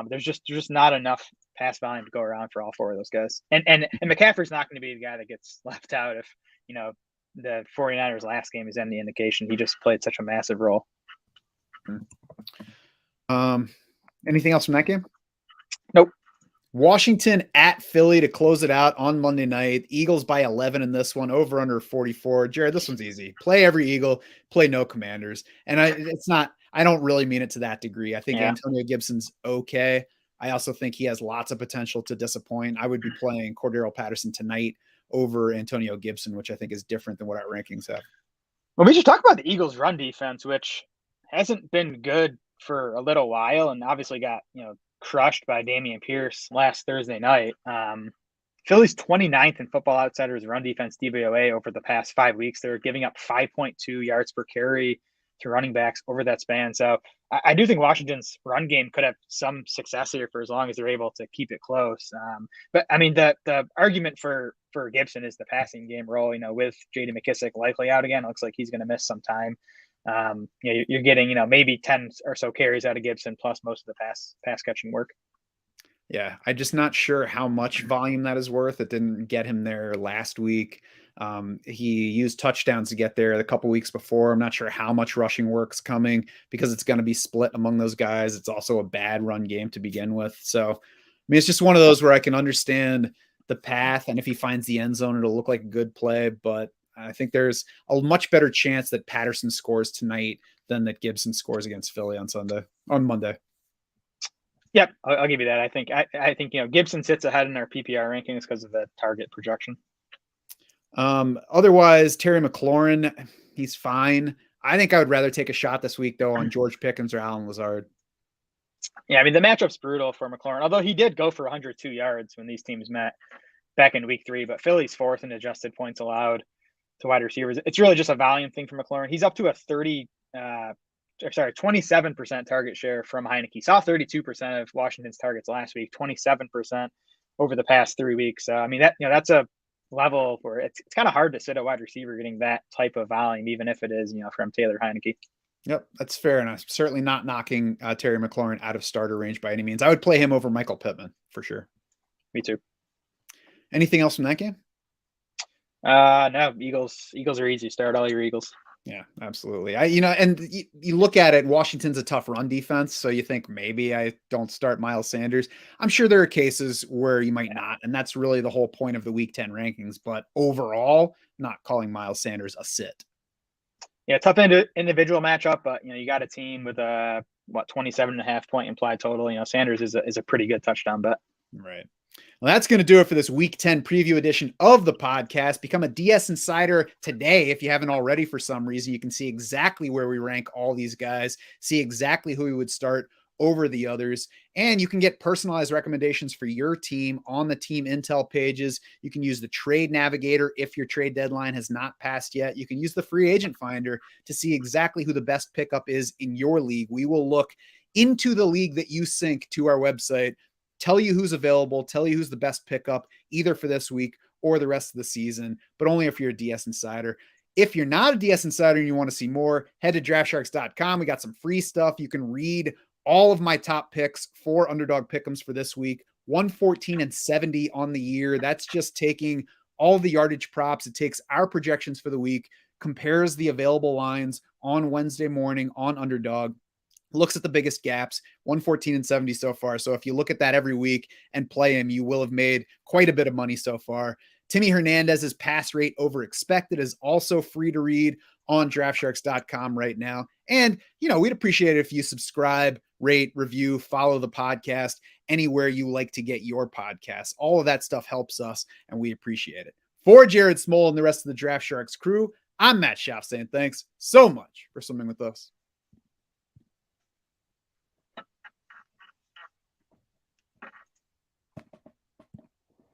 There's just not enough pass volume to go around for all 4 of those guys. And McCaffrey's not going to be the guy that gets left out if the 49ers last game is any indication. He just played such a massive role.
Anything else from that game?
Nope.
Washington at Philly to close it out on Monday night. Eagles by 11 in this one, over under 44. Jared, this one's easy. Play every Eagle, play no Commanders. And I don't really mean it to that degree. I think Antonio Gibson's okay. I also think he has lots of potential to disappoint. I would be playing Cordero Patterson tonight over Antonio Gibson, which I think is different than what our rankings have.
Well, we should talk about the Eagles' run defense, which hasn't been good for a little while and obviously got, crushed by Dameon Pierce last Thursday night. Philly's 29th in Football Outsiders run defense DVOA over the past 5 weeks. They're giving up 5.2 yards per carry to running backs over that span. So I do think Washington's run game could have some success here for as long as they're able to keep it close. But I mean, the argument for Gibson is the passing game role, with J.D. McKissic likely out again. It looks like he's going to miss some time. You're getting, maybe 10 or so carries out of Gibson plus most of the pass catching work.
Yeah, I'm just not sure how much volume that is worth. It didn't get him there last week. He used touchdowns to get there a couple weeks before. I'm not sure how much rushing work's coming because it's going to be split among those guys. It's also a bad run game to begin with. So, it's just one of those where I can understand the path, and if he finds the end zone, it'll look like a good play, but I think there's a much better chance that Patterson scores tonight than that Gibson scores against Philly on Monday.
Yep, I'll give you that. I think Gibson sits ahead in our PPR rankings because of the target projection.
Otherwise, Terry McLaurin, he's fine. I think I would rather take a shot this week though on George Pickens or Allen Lazard.
Yeah, the matchup's brutal for McLaurin. Although he did go for 102 yards when these teams met back in week 3, but Philly's 4th in adjusted points allowed to wide receivers. It's really just a volume thing for McLaurin. He's up to a 27% target share from Heineke. Saw 32% of Washington's targets last week, 27% over the past 3 weeks. So that's a level where it's kind of hard to sit a wide receiver getting that type of volume, even if it is from Taylor Heineke.
Yep, that's fair, and I'm certainly not knocking Terry McLaurin out of starter range by any means. I would play him over Michael Pittman for sure.
Me too.
Anything else from that game?
No, Eagles are easy. Start all your Eagles.
Yeah, absolutely. And you look at it, Washington's a tough run defense, so you think maybe I don't start Miles Sanders. I'm sure there are cases where you might not, and that's really the whole point of the Week 10 rankings. But overall, not calling Miles Sanders a sit.
Yeah, tough individual matchup, but you got a team with a 27.5 point implied total. Sanders is a pretty good touchdown bet.
Right. Well, that's going to do it for this Week 10 preview edition of the podcast. Become a DS Insider today if you haven't already for some reason. You can see exactly where we rank all these guys, see exactly who we would start over the others, and you can get personalized recommendations for your team on the team intel pages. You can use the trade navigator if your trade deadline has not passed yet. You can use the free agent finder to see exactly who the best pickup is in your league. We will look into the league that you sync to our website, tell you who's available, tell you who's the best pickup either for this week or the rest of the season, but only if you're a DS Insider. If you're not a DS Insider and you want to see more, head to draftsharks.com. We got some free stuff. You can read all of my top picks for Underdog Pick'ems for this week. 114-70 on the year. That's just taking all the yardage props. It takes our projections for the week, compares the available lines on Wednesday morning on Underdog, looks at the biggest gaps, 114-70 so far. So if you look at that every week and play him, you will have made quite a bit of money so far. Timmy Hernandez's pass rate over expected is also free to read on draftsharks.com right now. And, we'd appreciate it if you subscribe, rate, review, follow the podcast anywhere you like to get your podcasts. All of that stuff helps us, and we appreciate it. For Jared Small and the rest of the Draft Sharks crew, I'm Matt Schaff saying thanks so much for swimming with us.